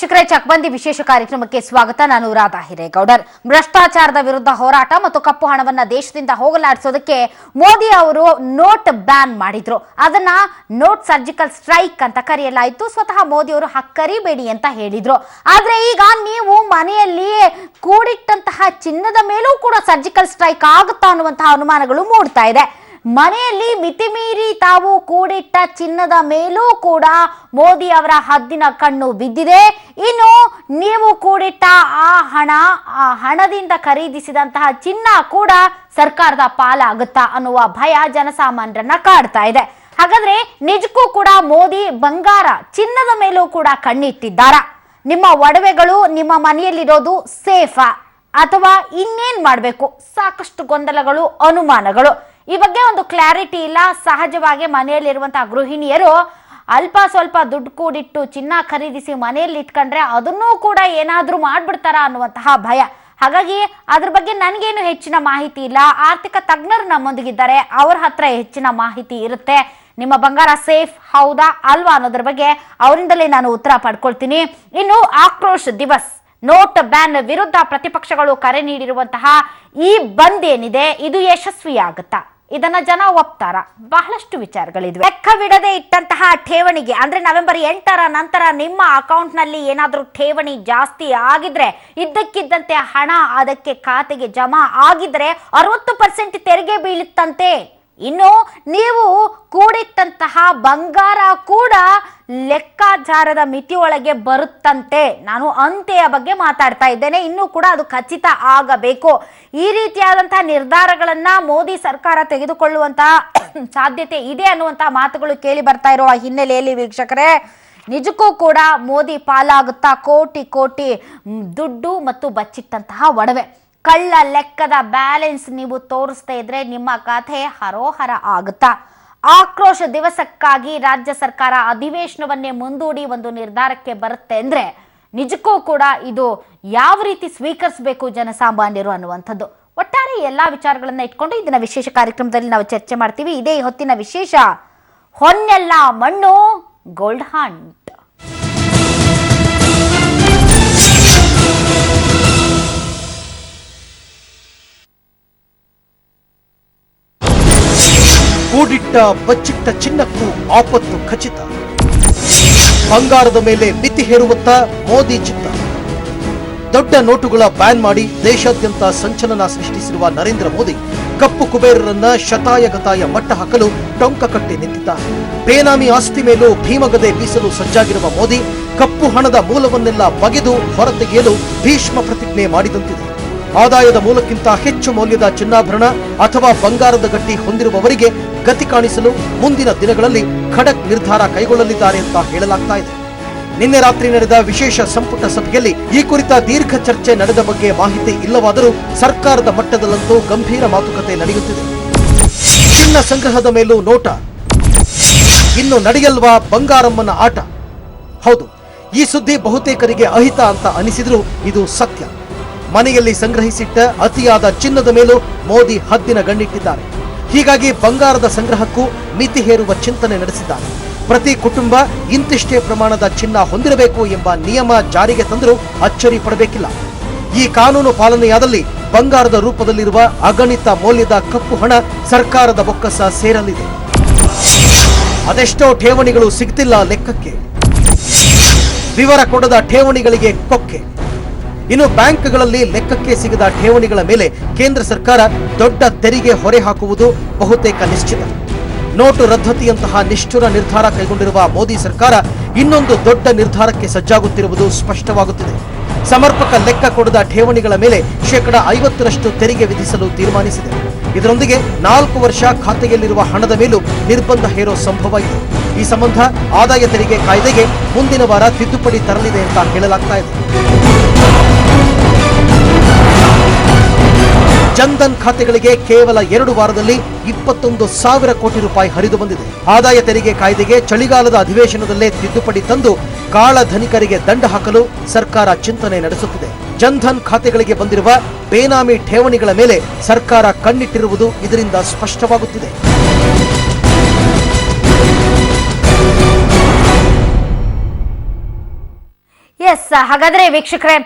ವೀಕ್ಷಕರೇ, ಚಕ್ಬಂದಿ ವಿಶೇಷ ಕಾರ್ಯಕ್ರಮಕ್ಕೆ ಸ್ವಾಗತ. ನಾನು ರಾಧಾ ಹಿರೇಗೌಡರ್. ಭ್ರಷ್ಟಾಚಾರದ ವಿರುದ್ಧ ಹೋರಾಟ ಮತ್ತು ಕಪ್ಪು ಹಣವನ್ನ ದೇಶದಿಂದ ಹೋಗಲಾಡಿಸೋದಕ್ಕೆ ಮೋದಿ ಅವರು ನೋಟ್ ಬ್ಯಾನ್ ಮಾಡಿದ್ರು. ಅದನ್ನ ನೋಟ್ ಸರ್ಜಿಕಲ್ ಸ್ಟ್ರೈಕ್ ಅಂತ ಕರೆಯಲಾಯಿತು. ಸ್ವತಃ ಮೋದಿ ಅವರು ಹಕ್ಕರಿಬೇಡಿ ಅಂತ ಹೇಳಿದ್ರು. ಆದ್ರೆ ಈಗ ನೀವು ಮನೆಯಲ್ಲಿ ಕೂಡಿಟ್ಟಂತಹ ಚಿನ್ನದ ಮೇಲೂ ಕೂಡ ಸರ್ಜಿಕಲ್ ಸ್ಟ್ರೈಕ್ ಆಗುತ್ತಾ ಅನ್ನುವಂತಹ ಅನುಮಾನಗಳು ಮೂಡ್ತಾ ಇದೆ. ಮನೆಯಲ್ಲಿ ಮಿತಿಮೀರಿ ತಾವು ಕೂಡಿಟ್ಟ ಚಿನ್ನದ ಮೇಲೂ ಕೂಡ ಮೋದಿ ಅವರ ಹದ್ದಿನ ಕಣ್ಣು ಬಿದ್ದಿದೆ. ಇನ್ನು ನೀವು ಕೂಡಿಟ್ಟ ಆ ಹಣದಿಂದ ಖರೀದಿಸಿದಂತಹ ಚಿನ್ನ ಕೂಡ ಸರ್ಕಾರದ ಪಾಲಾಗುತ್ತಾ ಅನ್ನುವ ಭಯ ಜನಸಾಮಾನ್ಯರನ್ನ ಕಾಡ್ತಾ ಇದೆ. ಹಾಗಾದ್ರೆ ನಿಜಕ್ಕೂ ಕೂಡ ಮೋದಿ ಬಂಗಾರ ಚಿನ್ನದ ಮೇಲೂ ಕೂಡ ಕಣ್ಣಿಟ್ಟಿದ್ದಾರಾ? ನಿಮ್ಮ ಒಡವೆಗಳು ನಿಮ್ಮ ಮನೆಯಲ್ಲಿರೋದು ಸೇಫಾ ಅಥವಾ ಇನ್ನೇನ್ ಮಾಡಬೇಕು? ಸಾಕಷ್ಟು ಗೊಂದಲಗಳು, ಅನುಮಾನಗಳು. ಈ ಬಗ್ಗೆ ಒಂದು ಕ್ಲಾರಿಟಿ ಇಲ್ಲ. ಸಹಜವಾಗಿ ಮನೆಯಲ್ಲಿರುವಂತಹ ಗೃಹಿಣಿಯರು ಅಲ್ಪ ಸ್ವಲ್ಪ ದುಡ್ಡು ಕೂಡಿಟ್ಟು ಚಿನ್ನ ಖರೀದಿಸಿ ಮನೆಯಲ್ಲಿ ಇಟ್ಕೊಂಡ್ರೆ ಅದನ್ನೂ ಕೂಡ ಏನಾದ್ರೂ ಮಾಡ್ಬಿಡ್ತಾರ ಅನ್ನುವಂತಹ ಭಯ. ಹಾಗಾಗಿ ಅದ್ರ ಬಗ್ಗೆ ನನಗೇನು ಹೆಚ್ಚಿನ ಮಾಹಿತಿ ಇಲ್ಲ. ಆರ್ಥಿಕ ತಜ್ಞರು ನಮ್ಮೊಂದಿಗಿದ್ದಾರೆ, ಅವ್ರ ಹತ್ರ ಹೆಚ್ಚಿನ ಮಾಹಿತಿ ಇರುತ್ತೆ. ನಿಮ್ಮ ಬಂಗಾರ ಸೇಫ್ ಹೌದಾ ಅಲ್ವಾ ಅನ್ನೋದ್ರ ಬಗ್ಗೆ ಅವರಿಂದಲೇ ನಾನು ಉತ್ತರ ಪಡ್ಕೊಳ್ತೀನಿ. ಇನ್ನು ಆಕ್ರೋಶ್ ದಿವಸ್ ನೋಟ್ ಬ್ಯಾನ್ ವಿರುದ್ಧ ಪ್ರತಿಪಕ್ಷಗಳು ಕರೆ ನೀಡಿರುವಂತಹ ಈ ಬಂದ್ ಏನಿದೆ, ಇದು ಯಶಸ್ವಿಯಾಗುತ್ತಾ? ಇದನ್ನ ಜನ ಒಪ್ತಾರ? ಬಹಳಷ್ಟು ವಿಚಾರಗಳಿದ್ವೆ. ಲೆಕ್ಕವಿಡದೆ ಇಟ್ಟಂತಹ ಠೇವಣಿಗೆ ಅಂದ್ರೆ ನವೆಂಬರ್ 8ರ ನಂತರ ನಿಮ್ಮ ಅಕೌಂಟ್ ನಲ್ಲಿ ಏನಾದ್ರೂ ಠೇವಣಿ ಜಾಸ್ತಿ ಆಗಿದ್ರೆ, ಇದ್ದಕ್ಕಿದ್ದಂತೆ ಹಣ ಅದಕ್ಕೆ ಖಾತೆಗೆ ಜಮಾ ಆಗಿದ್ರೆ 60% ತೆರಿಗೆ ಬೀಳುತ್ತಂತೆ. ಇನ್ನು ನೀವು ಕೂಡಿಟ್ಟಂತಹ ಬಂಗಾರ ಕೂಡ ಲೆಕ್ಕಾಚಾರದ ಮಿತಿಯೊಳಗೆ ಬರುತ್ತಂತೆ. ನಾನು ಅಂತೆಯ ಬಗ್ಗೆ ಮಾತಾಡ್ತಾ ಇದ್ದೇನೆ. ಇನ್ನೂ ಕೂಡ ಅದು ಖಚಿತ ಆಗಬೇಕು. ಈ ರೀತಿಯಾದಂತಹ ನಿರ್ಧಾರಗಳನ್ನ ಮೋದಿ ಸರ್ಕಾರ ತೆಗೆದುಕೊಳ್ಳುವಂತಹ ಸಾಧ್ಯತೆ ಇದೆ ಅನ್ನುವಂತಹ ಮಾತುಗಳು ಕೇಳಿ ಬರ್ತಾ ಇರುವ ಹಿನ್ನೆಲೆಯಲ್ಲಿ ವೀಕ್ಷಕರೇ, ನಿಜಕ್ಕೂ ಕೂಡ ಮೋದಿ ಪಾಲಾಗುತ್ತಾ ಕೋಟಿ ಕೋಟಿ ದುಡ್ಡು ಮತ್ತು ಬಚ್ಚಿಟ್ಟಂತಹ ಒಡವೆ? ಕಳ್ಳ ಲೆಕ್ಕದ ಬ್ಯಾಲೆನ್ಸ್ ನೀವು ತೋರಿಸ್ತಾ ಇದ್ರೆ ನಿಮ್ಮ ಖಾತೆ ಹರೋಹರ ಆಗುತ್ತಾ? ಆಕ್ರೋಶ ದಿವಸಕ್ಕಾಗಿ ರಾಜ್ಯ ಸರ್ಕಾರ ಅಧಿವೇಶನವನ್ನೇ ಮುಂದೂಡಿ ಒಂದು ನಿರ್ಧಾರಕ್ಕೆ ಬರುತ್ತೆ ಅಂದ್ರೆ ನಿಜಕ್ಕೂ ಕೂಡ ಇದು ಯಾವ ರೀತಿ ಸ್ವೀಕರಿಸಬೇಕು ಜನಸಾಮಾನ್ಯರು ಅನ್ನುವಂಥದ್ದು. ಒಟ್ಟಾರೆ ಎಲ್ಲಾ ವಿಚಾರಗಳನ್ನ ಇಟ್ಕೊಂಡು ಇದನ್ನ ವಿಶೇಷ ಕಾರ್ಯಕ್ರಮದಲ್ಲಿ ನಾವು ಚರ್ಚೆ ಮಾಡ್ತೀವಿ. ಇದೇ ಹೊತ್ತಿನ ವಿಶೇಷ, ಹೊನ್ನೆಲ್ಲ ಮಣ್ಣು ಗೋಲ್ಡ್ ಹಂಟ್. ಕೂಡಿಟ್ಟ ಬಚ್ಚಿಟ್ಟ ಚಿನ್ನಕ್ಕೂ ಆಪತ್ತು ಖಚಿತ. ಬಂಗಾರದ ಮೇಲೆ ಮಿತಿ ಹೇರುವತ್ತ ಮೋದಿ ಚಿತ್ತ. ದೊಡ್ಡ ನೋಟುಗಳ ಬ್ಯಾನ್ ಮಾಡಿ ದೇಶಾದ್ಯಂತ ಸಂಚಲನ ಸೃಷ್ಟಿಸಿರುವ ನರೇಂದ್ರ ಮೋದಿ ಕಪ್ಪು ಕುಬೇರರನ್ನ ಶತಾಯಗತಾಯ ಮಟ್ಟ ಹಾಕಲು ಟೊಂಕ ಕಟ್ಟಿ ನಿಂತಿದ್ದಾರೆ. ಬೇನಾಮಿ ಆಸ್ತಿ ಮೇಲೂ ಭೀಮಗದೆ ಬೀಸಲು ಸಜ್ಜಾಗಿರುವ ಮೋದಿ ಕಪ್ಪು ಹಣದ ಮೂಲವನ್ನೆಲ್ಲ ಬಗೆದು ಹೊರತೆಗೆಯಲು ಭೀಷ್ಮ ಪ್ರತಿಜ್ಞೆ ಮಾಡಿದಂತಿದೆ. ಆದಾಯದ ಮೂಲಕ್ಕಿಂತ ಹೆಚ್ಚು ಮೌಲ್ಯದ ಚಿನ್ನಾಭರಣ ಅಥವಾ ಬಂಗಾರದ ಗಟ್ಟಿ ಹೊಂದಿರುವವರಿಗೆ ಗತಿ ಕಾಣಿಸಲು ಮುಂದಿನ ದಿನಗಳಲ್ಲಿ ಖಡಕ್ ನಿರ್ಧಾರ ಕೈಗೊಳ್ಳಲಿದ್ದಾರೆ ಅಂತ ಹೇಳಲಾಗ್ತಾ ಇದೆ. ನಿನ್ನೆ ರಾತ್ರಿ ನಡೆದ ವಿಶೇಷ ಸಂಪುಟ ಸಭೆಯಲ್ಲಿ ಈ ಕುರಿತ ದೀರ್ಘ ಚರ್ಚೆ ನಡೆದ ಬಗ್ಗೆ ಮಾಹಿತಿ ಇಲ್ಲವಾದರೂ ಸರ್ಕಾರದ ಮಟ್ಟದಲ್ಲಂತೂ ಗಂಭೀರ ಮಾತುಕತೆ ನಡೆಯುತ್ತಿದೆ. ಚಿನ್ನ ಸಂಗ್ರಹದ ಮೇಲೂ ನೋಟ. ಇನ್ನು ನಡೆಯಲ್ವಾ ಬಂಗಾರಮ್ಮನ ಆಟ? ಹೌದು, ಈ ಸುದ್ದಿ ಬಹುತೇಕರಿಗೆ ಅಹಿತ ಅಂತ ಅನಿಸಿದ್ರೂ ಇದು ಸತ್ಯ. ಮನೆಯಲ್ಲಿ ಸಂಗ್ರಹಿಸಿಟ್ಟ ಅತಿಯಾದ ಚಿನ್ನದ ಮೇಲೂ ಮೋದಿ ಹದ್ದಿನ ಗಣ್ಣಿಟ್ಟಿದ್ದಾರೆ. ಹೀಗಾಗಿ ಬಂಗಾರದ ಸಂಗ್ರಹಕ್ಕೂ ಮಿತಿ ಹೇರುವ ಚಿಂತನೆ ನಡೆಸಿದ್ದಾರೆ. ಪ್ರತಿ ಕುಟುಂಬ ಇಂತಿಷ್ಟೇ ಪ್ರಮಾಣದ ಚಿನ್ನ ಹೊಂದಿರಬೇಕು ಎಂಬ ನಿಯಮ ಜಾರಿಗೆ ತಂದರೂ ಅಚ್ಚರಿ ಪಡಬೇಕಿಲ್ಲ. ಈ ಕಾನೂನು ಪಾಲನೆಯಾದಲ್ಲಿ ಬಂಗಾರದ ರೂಪದಲ್ಲಿರುವ ಅಗಣಿತ ಮೌಲ್ಯದ ಕಪ್ಪು ಹಣ ಸರ್ಕಾರದ ಬೊಕ್ಕಸ ಸೇರಲಿದೆ. ಅದೆಷ್ಟೋ ಠೇವಣಿಗಳು ಸಿಗ್ತಿಲ್ಲ ಲೆಕ್ಕಕ್ಕೆ. ವಿವರ ಕೊಡದ ಠೇವಣಿಗಳಿಗೆ ಕೊಕ್ಕೆ. ಇನ್ನು ಬ್ಯಾಂಕ್ಗಳಲ್ಲಿ ಲೆಕ್ಕಕ್ಕೆ ಸಿಗದ ಠೇವಣಿಗಳ ಮೇಲೆ ಕೇಂದ್ರ ಸರ್ಕಾರ ದೊಡ್ಡ ತೆರಿಗೆ ಹೊರೆ ಹಾಕುವುದು ಬಹುತೇಕ ನಿಶ್ಚಿತ. ನೋಟು ರದ್ದತಿಯಂತಹ ನಿಷ್ಠುರ ನಿರ್ಧಾರ ಕೈಗೊಂಡಿರುವ ಮೋದಿ ಸರ್ಕಾರ ಇನ್ನೊಂದು ದೊಡ್ಡ ನಿರ್ಧಾರಕ್ಕೆ ಸಜ್ಜಾಗುತ್ತಿರುವುದು ಸ್ಪಷ್ಟವಾಗುತ್ತಿದೆ. ಸಮರ್ಪಕ ಲೆಕ್ಕ ಕೊಡದ ಠೇವಣಿಗಳ ಮೇಲೆ 50% ತೆರಿಗೆ ವಿಧಿಸಲು ತೀರ್ಮಾನಿಸಿದೆ. ಇದರೊಂದಿಗೆ 4 ವರ್ಷ ಖಾತೆಯಲ್ಲಿರುವ ಹಣದ ಮೇಲೂ ನಿರ್ಬಂಧ ಹೇರೋ ಸಂಭವ ಇದೆ. ಈ ಸಂಬಂಧ ಆದಾಯ ತೆರಿಗೆ ಕಾಯ್ದೆಗೆ ಮುಂದಿನ ವಾರ ತಿದ್ದುಪಡಿ ತರಲಿದೆ ಅಂತ ಹೇಳಲಾಗ್ತಾ ಇದೆ. ಜನ್ಧನ್ ಖಾತೆಗಳಿಗೆ ಕೇವಲ 2 ವಾರದಲ್ಲಿ 21,000 ಕೋಟಿ ರೂಪಾಯಿ ಹರಿದು ಬಂದಿದೆ. ಆದಾಯ ತೆರಿಗೆ ಕಾಯ್ದೆಗೆ ಚಳಿಗಾಲದ ಅಧಿವೇಶನದಲ್ಲೇ ತಿದ್ದುಪಡಿ ತಂದು ಕಾಳ ಧನಿಕರಿಗೆ ದಂಡ ಹಾಕಲು ಸರ್ಕಾರ ಚಿಂತನೆ ನಡೆಸುತ್ತಿದೆ. ಜನ್ಧನ್ ಖಾತೆಗಳಿಗೆ ಬಂದಿರುವ ಬೇನಾಮಿ ಠೇವಣಿಗಳ ಮೇಲೆ ಸರ್ಕಾರ ಕಣ್ಣಿಟ್ಟಿರುವುದು ಇದರಿಂದ ಸ್ಪಷ್ಟವಾಗುತ್ತಿದೆ. ಎಸ್, ಹಾಗಾದ್ರೆ ವೀಕ್ಷಕರೇ,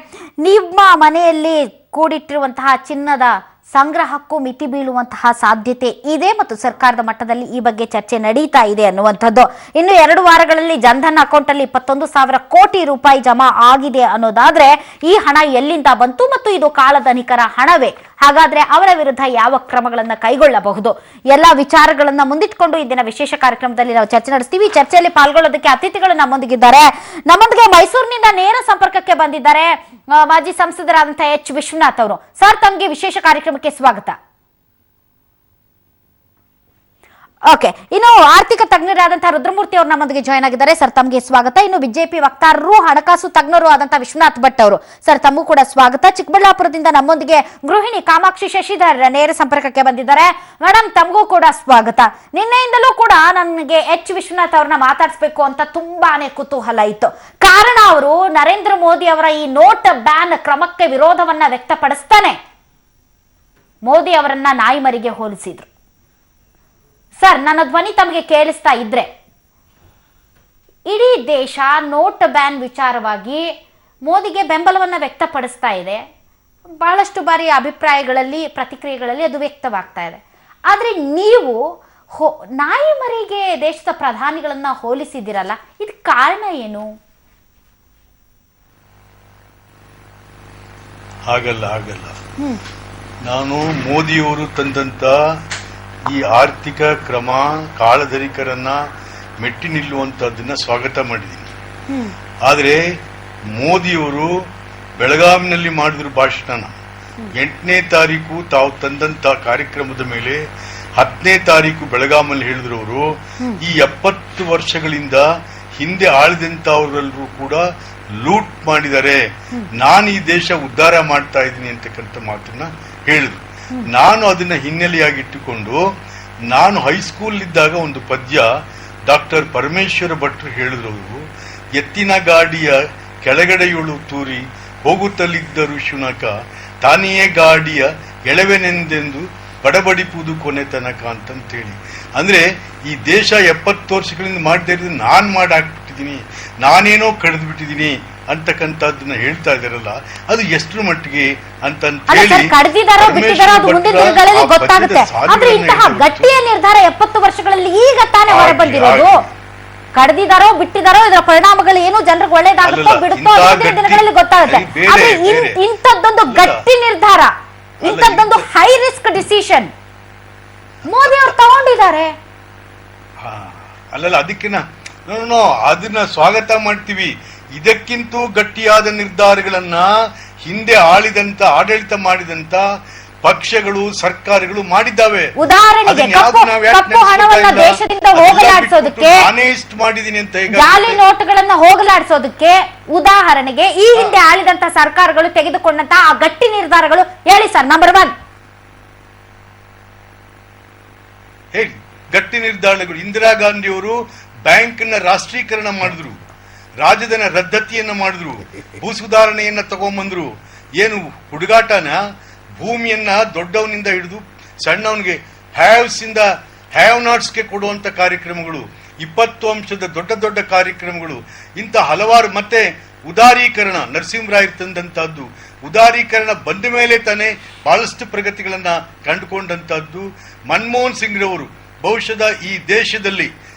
ನಿಮ್ಮ ಮನೆಯಲ್ಲಿ ಕೂಡಿಟ್ಟಿರುವಂತಹ ಚಿನ್ನದ ಸಂಗ್ರಹಕ್ಕೂ ಮಿತಿ ಬೀಳುವಂತಹ ಸಾಧ್ಯತೆ ಇದೆ ಮತ್ತು ಸರ್ಕಾರದ ಮಟ್ಟದಲ್ಲಿ ಈ ಬಗ್ಗೆ ಚರ್ಚೆ ನಡೀತಾ ಇದೆ ಅನ್ನುವಂಥದ್ದು. ಇನ್ನು 2 ವಾರಗಳಲ್ಲಿ ಜನ್ಧನ್ ಅಕೌಂಟ್ ಅಲ್ಲಿ 21,000 ಕೋಟಿ ರೂಪಾಯಿ ಜಮಾ ಆಗಿದೆ ಅನ್ನೋದಾದ್ರೆ ಈ ಹಣ ಎಲ್ಲಿಂದ ಬಂತು ಮತ್ತು ಇದು ಕಾಳಧನಿಕರ ಹಣವೇ? ಹಾಗಾದ್ರೆ ಅವರ ವಿರುದ್ಧ ಯಾವ ಕ್ರಮಗಳನ್ನ ಕೈಗೊಳ್ಳಬಹುದು? ಎಲ್ಲ ವಿಚಾರಗಳನ್ನ ಮುಂದಿಟ್ಕೊಂಡು ಇಂದಿನ ವಿಶೇಷ ಕಾರ್ಯಕ್ರಮದಲ್ಲಿ ನಾವು ಚರ್ಚೆ ನಡೆಸ್ತೀವಿ. ಚರ್ಚೆಯಲ್ಲಿ ಪಾಲ್ಗೊಳ್ಳೋದಕ್ಕೆ ಅತಿಥಿಗಳು ನಮ್ಮೊಂದಿಗಿದ್ದಾರೆ. ನಮ್ಮೊಂದಿಗೆ ಮೈಸೂರಿನಿಂದ ನೇರ ಸಂಪರ್ಕಕ್ಕೆ ಬಂದಿದ್ದಾರೆ ಮಾಜಿ ಸಂಸದರಾದಂತಹ ಎಚ್ ವಿಶ್ವನಾಥ್ ಅವರು. ಸರ್, ತಮಗೆ ವಿಶೇಷ ಕಾರ್ಯಕ್ರಮಕ್ಕೆ ಸ್ವಾಗತ. ಓಕೆ, ಇನ್ನು ಆರ್ಥಿಕ ತಜ್ಞರಾದಂತಹ ರುದ್ರಮೂರ್ತಿ ಅವರು ನಮ್ಮೊಂದಿಗೆ ಜಾಯ್ನ್ ಆಗಿದ್ದಾರೆ. ಸರ್, ತಮಗೆ ಸ್ವಾಗತ. ಇನ್ನು ಬಿಜೆಪಿ ವಕ್ತಾರರು ಹಣಕಾಸು ತಜ್ಞರು ಆದಂತಹ ವಿಶ್ವನಾಥ್ ಭಟ್ ಅವರು. ಸರ್, ತಮಗೂ ಕೂಡ ಸ್ವಾಗತ. ಚಿಕ್ಕಬಳ್ಳಾಪುರದಿಂದ ನಮ್ಮೊಂದಿಗೆ ಗೃಹಿಣಿ ಕಾಮಾಕ್ಷಿ ಶಶಿಧರ್ ನೇರ ಸಂಪರ್ಕಕ್ಕೆ ಬಂದಿದ್ದಾರೆ. ಮೇಡಮ್, ತಮಗೂ ಕೂಡ ಸ್ವಾಗತ. ನಿನ್ನೆಯಿಂದಲೂ ಕೂಡ ನನಗೆ ಎಚ್ ವಿಶ್ವನಾಥ್ ಅವ್ರನ್ನ ಮಾತಾಡಿಸ್ಬೇಕು ಅಂತ ತುಂಬಾನೇ ಕುತೂಹಲ ಇತ್ತು. ಕಾರಣ, ಅವರು ನರೇಂದ್ರ ಮೋದಿ ಅವರ ಈ ನೋಟ್ ಬ್ಯಾನ್ ಕ್ರಮಕ್ಕೆ ವಿರೋಧವನ್ನ ವ್ಯಕ್ತಪಡಿಸ್ತಾನೆ ಮೋದಿ ಅವರನ್ನ ನಾಯಿಮರಿಗೆ ಹೋಲಿಸಿದ್ರು. ಸರ್, ನನ್ನ ಧ್ವನಿ ತಮಗೆ ಕೇಳಿಸ್ತಾ ಇದ್ರೆ, ಇಡೀ ದೇಶ ನೋಟ್ ಬ್ಯಾನ್ ವಿಚಾರವಾಗಿ ಮೋದಿಗೆ ಬೆಂಬಲವನ್ನ ವ್ಯಕ್ತಪಡಿಸ್ತಾ ಇದೆ. ಬಹಳಷ್ಟು ಬಾರಿ ಅಭಿಪ್ರಾಯಗಳಲ್ಲಿ, ಪ್ರತಿಕ್ರಿಯೆಗಳಲ್ಲಿ ಅದು ವ್ಯಕ್ತವಾಗ್ತಾ ಇದೆ. ಆದ್ರೆ ನೀವು ನಾಯಿಮರಿಗೆ ದೇಶದ ಪ್ರಧಾನಿಗಳನ್ನ ಹೋಲಿಸಿದಿರಲ್ಲ, ಇದು ಕಾರಣ ಏನು? ಹಾಗಲ್ಲ. ನಾನು ಮೋದಿಯವರು ತಂದಂತ ಈ ಆರ್ಥಿಕ ಕ್ರಮ ಕಾಳಧನಿಕರನ್ನ ಮೆಟ್ಟಿ ನಿಲ್ಲುವಂತದ್ದನ್ನ ಸ್ವಾಗತ ಮಾಡಿದ್ದೀನಿ. ಆದ್ರೆ ಮೋದಿಯವರು ಬೆಳಗಾವಿನಲ್ಲಿ ಮಾಡಿದ್ರು ಭಾಷಣ. 8ನೇ ತಾರೀಕು ತಾವು ತಂದಂತ ಕಾರ್ಯಕ್ರಮದ ಮೇಲೆ 10ನೇ ತಾರೀಕು ಬೆಳಗಾವಿನಲ್ಲಿ ಹೇಳಿದ್ರು ಅವರು, ಈ 70 ವರ್ಷಗಳಿಂದ ಹಿಂದೆ ಆಳಿದಂತವರೆಲ್ಲರೂ ಕೂಡ ಲೂಟ್ ಮಾಡಿದ್ದಾರೆ, ನಾನು ಈ ದೇಶ ಉದ್ಧಾರ ಮಾಡ್ತಾ ಇದ್ದೀನಿ ಅಂತಕ್ಕಂಥ ಮಾತನ್ನ ಹೇಳಿದ್ರು. ನಾನು ಅದನ್ನ ಹಿನ್ನೆಲೆಯಾಗಿಟ್ಟುಕೊಂಡು ನಾನು ಹೈಸ್ಕೂಲ್ ಇದ್ದಾಗ ಒಂದು ಪದ್ಯ ಡಾಕ್ಟರ್ ಪರಮೇಶ್ವರ ಭಟ್ರು ಹೇಳಿದ್ರು. ಅವರು ಎತ್ತಿನ ಗಾಡಿಯ ಕೆಳಗಡೆಯುಳು ತೂರಿ ಹೋಗುತ್ತಲಿದ್ದರು ಶುನಕ, ತಾನೆಯೇ ಗಾಡಿಯ ಎಳವೆನೆಂದೆಂದು ಬಡಬಡಿಪುದು ಕೊನೆ ತನಕ ಅಂತಂತೇಳಿ. ಅಂದ್ರೆ ಈ ದೇಶ 70 ವರ್ಷಗಳಿಂದ ಮಾಡದೇ ಇರೋದು ನಾನ್ ಮಾಡಾಕ್ಬಿಟ್ಟಿದ್ದೀನಿ, ನಾನೇನೋ ಕಳೆದು ಬಿಟ್ಟಿದ್ದೀನಿ ಅಂತಕ್ಕಂಥದ್ದನ್ನ ಹೇಳ್ತಾ ಇದಾರಲ್ಲ, ಅದು ಎಷ್ಟರ ಮಟ್ಟಿಗೆ ಕಳೆದಿದ್ದಾರೋ ಬಿಟ್ಟಿದ್ದಾರೋ ಅದು ಮುಂದಿನ ದಿನಗಳಲ್ಲಿ ಗೊತ್ತಾಗುತ್ತೆ. ಆದ್ರೆ ಇಂತಹ ಗಟ್ಟಿಯ ನಿರ್ಧಾರ 70 ವರ್ಷಗಳಲ್ಲಿ ಈಗ ತಾನೇ ಹೊರಬಂದಿರೋದು. ಕಳೆದಿದ್ದಾರೋ ಬಿಟ್ಟಿದ್ದಾರೋ ಇದರ ಪರಿಣಾಮಗಳು ಏನು, ಜನರಿಗೆ ಒಳ್ಳೇದಾಗುತ್ತೋ ಬಿಡುತ್ತೋ ಮುಂದಿನ ದಿನಗಳಲ್ಲಿ ಗೊತ್ತಾಗುತ್ತೆ. ಆದ್ರೆ ಇಂಥದ್ದೊಂದು ಗಟ್ಟಿ ನಿರ್ಧಾರ, ಇಂಥದ್ದೊಂದು ಹೈ ರಿಸ್ಕ್ ಡಿಸಿಷನ್ ಮೋದಿ ಅವರು ತಗೊಂಡಿದ್ದಾರೆ. ಅಲ್ಲಲ್ಲ, ಅದಕ್ಕಿನ ಅದನ್ನ ಸ್ವಾಗತ ಮಾಡ್ತೀವಿ. ಇದಕ್ಕಿಂತ ಗಟ್ಟಿಯಾದ ನಿರ್ಧಾರಗಳನ್ನ ಹಿಂದೆ ಆಡಳಿತ ಮಾಡಿದಂತ ಪಕ್ಷಗಳು, ಸರ್ಕಾರಗಳು ಮಾಡಿದ್ದಾವೆ. ಉದಾಹರಣೆಗೆ ಕಪ್ಪು ಹಣವನ್ನ ದೇಶದಿಂದ ಹೋಗಲಾಡಿಸೋದಕ್ಕೆ, ಮಾಡಿದೀನಿ ಅಂತ ಜಾಲಿ ನೋಟುಗಳನ್ನ ಹೋಗಲಾಡಿಸೋದಕ್ಕೆ ಉದಾಹರಣೆಗೆ ಈ ಹಿಂದೆ ಆಳಿದಂತ ಸರ್ಕಾರಗಳು ತೆಗೆದುಕೊಂಡಂತ ಆ ಗಟ್ಟಿ ನಿರ್ಧಾರಗಳು ಹೇಳಿ ಸರ್. ನಂಬರ್ 1 ಹೇಳಿ. ಗಟ್ಟಿ ನಿರ್ಧಾರಗಳು, ಇಂದಿರಾ ಗಾಂಧಿ ಅವರು ಬ್ಯಾಂಕ್ ನ ರಾಷ್ಟ್ರೀಕರಣ ಮಾಡಿದ್ರು, ರಾಜಧನ ರದ್ದತಿಯನ್ನ ಮಾಡಿದ್ರು, ಭೂ ಸುಧಾರಣೆಯನ್ನ ತಗೊಂಡ್ಬಂದ್ರು. ಏನು ಹುಡುಗಾಟನ, ಭೂಮಿಯನ್ನ ದೊಡ್ಡವನಿಂದ ಹಿಡಿದು ಸಣ್ಣವನಿಗೆ ಹ್ಯಾವ್ಸ್ ಇಂದ ಹ್ಯಾವ್ ನಾಟ್ಸ್ಗೆ ಕೊಡುವಂತ ಕಾರ್ಯಕ್ರಮಗಳು, 20 ಅಂಶದ ದೊಡ್ಡ ಕಾರ್ಯಕ್ರಮಗಳು, ಇಂಥ ಹಲವಾರು. ಮತ್ತೆ ಉದಾರೀಕರಣ, ನರಸಿಂಹರಾಯರು ತಂದಂತಹದ್ದು. ಉದಾರೀಕರಣ ಬಂದ ಮೇಲೆ ತಾನೇ ಬಹಳಷ್ಟು ಪ್ರಗತಿಗಳನ್ನ ಕಂಡುಕೊಂಡಂತಹದ್ದು. ಮನಮೋಹನ್ ಸಿಂಗ್ ರವರು ಬಹುಶಃ ಈ ದೇಶದಲ್ಲಿ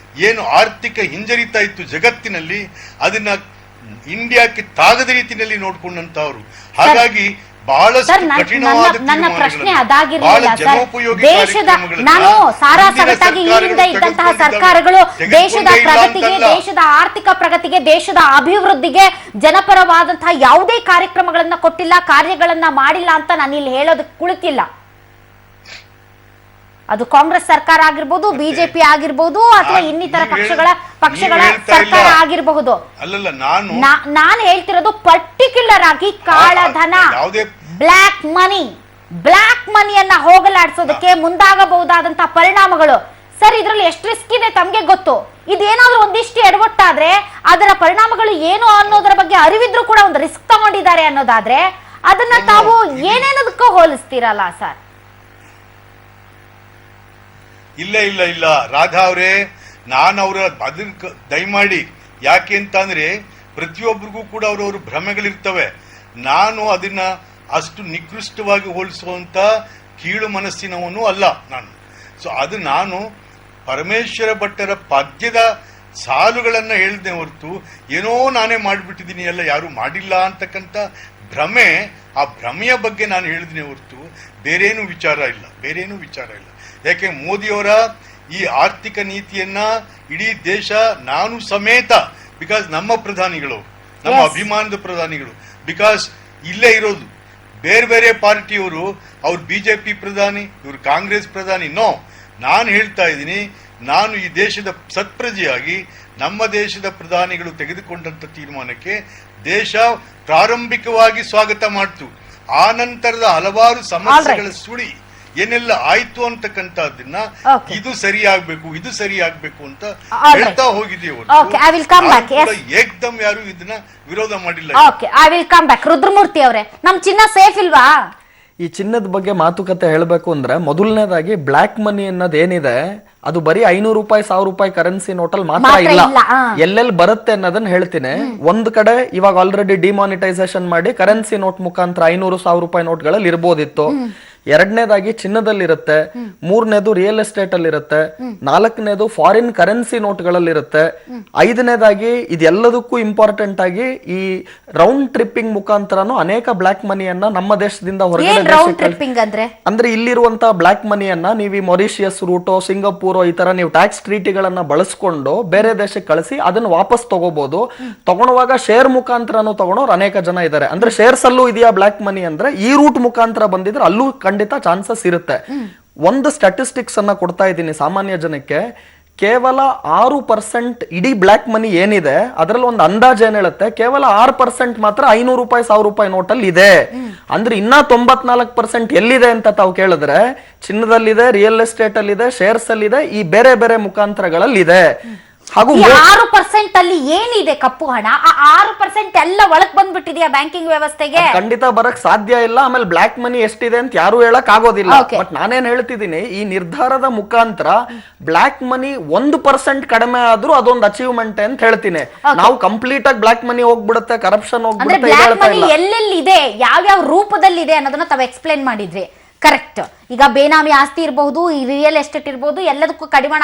ಏನು ಆರ್ಥಿಕ ಹಿಂಜರಿತ ಇತ್ತು ಜಗತ್ತಿನಲ್ಲಿ, ಅದನ್ನ ಇಂಡಿಯಾಕ್ಕೆ ತಾಗದ ರೀತಿಯಲ್ಲಿ ನೋಡ್ಕೊಂಡಂತವ್ರು. ಹಾಗಾಗಿ ನನ್ನ ಪ್ರಶ್ನೆ ಅದಾಗಿರಲಿಲ್ಲ ಸರ್. ನಾನು ಸಾರಾ ಸಗಟಾಗಿ ಈ ಹಿಂದೆ ಇದ್ದಂತಹ ಸರ್ಕಾರಗಳು ದೇಶದ ಪ್ರಗತಿಗೆ, ದೇಶದ ಆರ್ಥಿಕ ಪ್ರಗತಿಗೆ, ದೇಶದ ಅಭಿವೃದ್ಧಿಗೆ ಜನಪರವಾದಂತಹ ಯಾವುದೇ ಕಾರ್ಯಕ್ರಮಗಳನ್ನ ಕೊಟ್ಟಿಲ್ಲ, ಕಾರ್ಯಗಳನ್ನ ಮಾಡಿಲ್ಲ ಅಂತ ನಾನು ಇಲ್ಲಿ ಹೇಳೋದಕ್ಕೆ ಕುಳಿತಿಲ್ಲ. ಅದು ಕಾಂಗ್ರೆಸ್ ಸರ್ಕಾರ ಆಗಿರ್ಬೋದು, ಬಿಜೆಪಿ ಆಗಿರ್ಬೋದು, ಅಥವಾ ಇನ್ನಿತರ ಪಕ್ಷಗಳ ಸರ್ಕಾರ ಆಗಿರಬಹುದು. ನಾನು ಹೇಳ್ತಿರೋದು ಪರ್ಟಿಕ್ಯುಲರ್ ಆಗಿ ಕಾಳಧನ, ಬ್ಲಾಕ್ ಮನಿಯನ್ನ ಹೋಗಲಾಡಿಸೋದಕ್ಕೆ ಮುಂದಾಗಬಹುದಾದಂತಹ ಪರಿಣಾಮಗಳು. ಸರ್, ಇದ್ರಲ್ಲಿ ಎಷ್ಟು ರಿಸ್ಕ್ ಇದೆ ತಮ್ಗೆ ಗೊತ್ತು. ಇದೇನಾದ್ರೂ ಒಂದಿಷ್ಟು ಎಡವಟ್ಟಾದ್ರೆ ಅದರ ಪರಿಣಾಮಗಳು ಏನು ಅನ್ನೋದರ ಬಗ್ಗೆ ಅರಿವಿದ್ರು ಕೂಡ ಒಂದು ರಿಸ್ಕ್ ತಗೊಂಡಿದ್ದಾರೆ ಅನ್ನೋದಾದ್ರೆ ಅದನ್ನ ತಾವು ಏನೇನದಕ್ಕೂ ಹೋಲಿಸ್ತೀರಲ್ಲ ಸರ್? ಇಲ್ಲ ರಾಧಾ ಅವರೇ, ನಾನು ಅವರ ಅದನ್ನ ದಯಮಾಡಿ, ಯಾಕೆ ಅಂತ ಅಂದ್ರೆ ಪ್ರತಿಯೊಬ್ಬರಿಗೂ ಕೂಡ ಅವರವರು ಭ್ರಮೆಗಳಿರ್ತವೆ. ನಾನು ಅದನ್ನ ಅಷ್ಟು ನಿಕೃಷ್ಟವಾಗಿ ಹೋಲಿಸುವಂತ ಕೀಳು ಮನಸ್ಸಿನವನು ಅಲ್ಲ ನಾನು. ಸೊ ಅದು ನಾನು ಪರಮೇಶ್ವರ ಭಟ್ಟರ ಪದ್ಯದ ಸಾಲುಗಳನ್ನ ಹೇಳಿದೆ ಹೊರತು ಏನೋ ನಾನೇ ಮಾಡಿಬಿಟ್ಟಿದ್ದೀನಿ, ಎಲ್ಲ ಯಾರು ಮಾಡಿಲ್ಲ ಅಂತಕ್ಕಂಥ ಭ್ರಮೆ, ಆ ಭ್ರಮೆಯ ಬಗ್ಗೆ ನಾನು ಹೇಳಿದ್ದೀನಿ ಹೊರತು ಬೇರೇನು ವಿಚಾರ ಇಲ್ಲ. ಯಾಕೆ ಮೋದಿಯವರ ಈ ಆರ್ಥಿಕ ನೀತಿಯನ್ನ ಇಡೀ ದೇಶ, ನಾನು ಸಮೇತ, ಬಿಕಾಸ್ ನಮ್ಮ ಪ್ರಧಾನಿಗಳು, ನಮ್ಮ ಅಭಿಮಾನದ ಪ್ರಧಾನಿಗಳು, ಬಿಕಾಸ್ ಇಲ್ಲೇ ಇರೋದು ಬೇರೆ ಬೇರೆ ಪಾರ್ಟಿಯವರು, ಅವ್ರು ಬಿಜೆಪಿ ಪ್ರಧಾನಿ, ಇವರು ಕಾಂಗ್ರೆಸ್ ಪ್ರಧಾನಿ, ನೋ, ನಾನು ಹೇಳ್ತಾ ಇದ್ದೀನಿ, ನಾನು ಈ ದೇಶದ ಸತ್ಪ್ರಜೆಯಾಗಿ ನಮ್ಮ ದೇಶದ ಪ್ರಧಾನಿಗಳು ತೆಗೆದುಕೊಂಡಂತ ತೀರ್ಮಾನಕ್ಕೆ ದೇಶ ಪ್ರಾರಂಭಿಕವಾಗಿ ಸ್ವಾಗತ ಮಾಡ್ತು. ಆ ನಂತರದ ಹಲವಾರು ಸಮಸ್ಯೆಗಳ ಸುಳಿ ಏನೆಲ್ಲ ಆಯ್ತು ಅಂತಕ್ಕಂಥದ್ದನ್ನ ಇದು ಸರಿಯಾಗಬೇಕು ಅಂತ ಹೇಳ್ತಾ ಹೋಗಿದೆಯೋ ಏಕ್ದಮ್ ಯಾರು ಇದನ್ನ ವಿರೋಧ ಮಾಡಿಲ್ಲ. ರುದ್ರಮೂರ್ತಿ ಅವರೇ, ನಮ್ ಚಿನ್ನ ಸೇಫ್ ಇಲ್ವಾ? ಈ ಚಿನ್ನದ ಬಗ್ಗೆ ಮಾತುಕತೆ ಹೇಳಬೇಕು ಅಂದ್ರೆ ಮೊದಲನೇದಾಗಿ ಬ್ಲಾಕ್ ಮನಿ ಅನ್ನೋದು ಏನಿದೆ ಅದು ಬರೀ 500 ರೂಪಾಯಿ 1000 ರೂಪಾಯಿ ಕರೆನ್ಸಿ ನೋಟಲ್ಲಿ ಮಾತ್ರ ಇಲ್ಲ, ಎಲ್ಲೆಲ್ಲಿ ಬರುತ್ತೆ ಅನ್ನೋದನ್ನ ಹೇಳ್ತೀನಿ. ಒಂದ್ ಕಡೆ ಇವಾಗ ಆಲ್ರೆಡಿ ಡಿಮಾನಿಟೈಸೇಷನ್ ಮಾಡಿ ಕರೆನ್ಸಿ ನೋಟ್ ಮುಖಾಂತರ 500-1000 ರೂಪಾಯಿ ನೋಟ್ಗಳಲ್ಲಿ ಇರ್ಬೋದಿತ್ತು. ಎರಡನೇದಾಗಿ ಚಿನ್ನದಲ್ಲಿರುತ್ತೆ, ಮೂರನೇದು ರಿಯಲ್ ಎಸ್ಟೇಟ್ ಅಲ್ಲಿ ಇರುತ್ತೆ, ನಾಲ್ಕನೇದು ಫಾರಿನ್ ಕರೆನ್ಸಿ ನೋಟ್ಗಳಲ್ಲಿ ಇರುತ್ತೆ, ಐದನೇದಾಗಿ ಇದೆಲ್ಲದಕ್ಕೂ ಇಂಪಾರ್ಟೆಂಟ್ ಆಗಿ ಈ ರೌಂಡ್ ಟ್ರಿಪ್ಪಿಂಗ್ ಮುಖಾಂತರನು ಅನೇಕ ಬ್ಲಾಕ್ ಮನಿಯನ್ನ ನಮ್ಮ ದೇಶದಿಂದ ಹೊರಗಡೆ, ಅಂದ್ರೆ ಇಲ್ಲಿರುವಂತಹ ಬ್ಲಾಕ್ ಮನಿಯನ್ನ ನೀವು ಮೊರಿಷಿಯಸ್ ರೂಟೋ, ಸಿಂಗಾಪುರ್ ಈ ತರ ನೀವು ಟ್ಯಾಕ್ಸ್ ಟ್ರೀಟಿಗಳನ್ನ ಬಳಸ್ಕೊಂಡು ಬೇರೆ ದೇಶಕ್ಕೆ ಕಳಿಸಿ ಅದನ್ನ ವಾಪಸ್ ತಗೋಬಹುದು. ತಗೊಳುವಾಗ ಶೇರ್ ಮುಖಾಂತರನು ತಗೊಳೋರು ಅನೇಕ ಜನ ಇದ್ದಾರೆ. ಅಂದ್ರೆ ಶೇರ್ಸ್ ಅಲ್ಲೂ ಇದೆಯಾ ಬ್ಲಾಕ್ ಮನಿ ಅಂದ್ರೆ ಈ ರೂಟ್ ಮುಖಾಂತರ ಬಂದಿದ್ರೆ ಅಲ್ಲೂ ಖಂಡಿತ ಚಾನ್ಸಸ್ ಇರುತ್ತೆ. ಒಂದು ಸ್ಟಾಟಿಸ್ಟಿಕ್ಸ್ ಅನ್ನ ಕೊಡ್ತಾ ಇದ್ದೀನಿ ಸಾಮಾನ್ಯ ಜನಕ್ಕೆ. ಕೇವಲ 6% ಇಡೀ ಬ್ಲಾಕ್ ಮನಿ ಏನಿದೆ ಅದರಲ್ಲಿ ಒಂದು ಅಂದಾಜು ಏನ್ ಹೇಳುತ್ತೆ, ಕೇವಲ 6% ಮಾತ್ರ 500 ರೂಪಾಯಿ 1000 ರೂಪಾಯಿ ನೋಟಲ್ಲಿ ಇದೆ. ಅಂದ್ರೆ ಇನ್ನ 94% ಎಲ್ಲಿದೆ ಅಂತ ತಾವು ಕೇಳಿದ್ರೆ ಚಿನ್ನದಲ್ಲಿದೆ, ರಿಯಲ್ ಎಸ್ಟೇಟ್ ಅಲ್ಲಿದೆ, ಶೇರ್ಸ್ ಅಲ್ಲಿದೆ, ಈ ಬೇರೆ ಬೇರೆ ಮುಖಾಂತರಗಳಲ್ಲಿ ಇದೆ. ಹಾಗೂ 6% ಅಲ್ಲಿ ಏನಿದೆ ಕಪ್ಪು ಹಣ? ಆ 6% ಎಲ್ಲ ಒಳಗ್ ಬಂದ್ಬಿಟ್ಟಿದೆಯಾ ಬ್ಯಾಂಕಿಂಗ್ ವ್ಯವಸ್ಥೆಗೆ? ಖಂಡಿತ ಬರಕ್ ಸಾಧ್ಯ ಇಲ್ಲ. ಆಮೇಲೆ ಬ್ಲಾಕ್ ಮನಿ ಎಷ್ಟಿದೆ ಅಂತ ಯಾರು ಹೇಳಕ್ ಆಗೋದಿಲ್ಲ. ಬಟ್ ನಾನೇನ್ ಹೇಳ್ತಿದ್ದೀನಿ, ಈ ನಿರ್ಧಾರದ ಮುಖಾಂತರ ಬ್ಲಾಕ್ ಮನಿ 1% ಕಡಿಮೆ ಆದ್ರೂ ಅದೊಂದು ಅಚೀವ್ಮೆಂಟ್ ಅಂತ ಹೇಳ್ತೀನಿ. ನಾವು ಕಂಪ್ಲೀಟ್ ಆಗಿ ಬ್ಲಾಕ್ ಮನಿ ಹೋಗ್ಬಿಡುತ್ತೆ, ಕರಪ್ಷನ್ ಹೋಗ್ಬಿಡುತ್ತೆ, ಎಲ್ಲೆಲ್ಲಿದೆ, ಯಾವ್ಯಾವ ರೂಪದಲ್ಲಿದೆ ಅನ್ನೋದನ್ನ ತಾವು ಎಕ್ಸ್ಪ್ಲೇನ್ ಮಾಡಿದ್ರಿ. ಕರೆಕ್ಟ್. ಈಗ ಬೇನಾಮಿ ಆಸ್ತಿ ಇರಬಹುದು, ಈ ರಿಯಲ್ ಎಸ್ಟೇಟ್ ಇರಬಹುದು, ಎಲ್ಲದಕ್ಕೂ ಕಡಿವಾಣ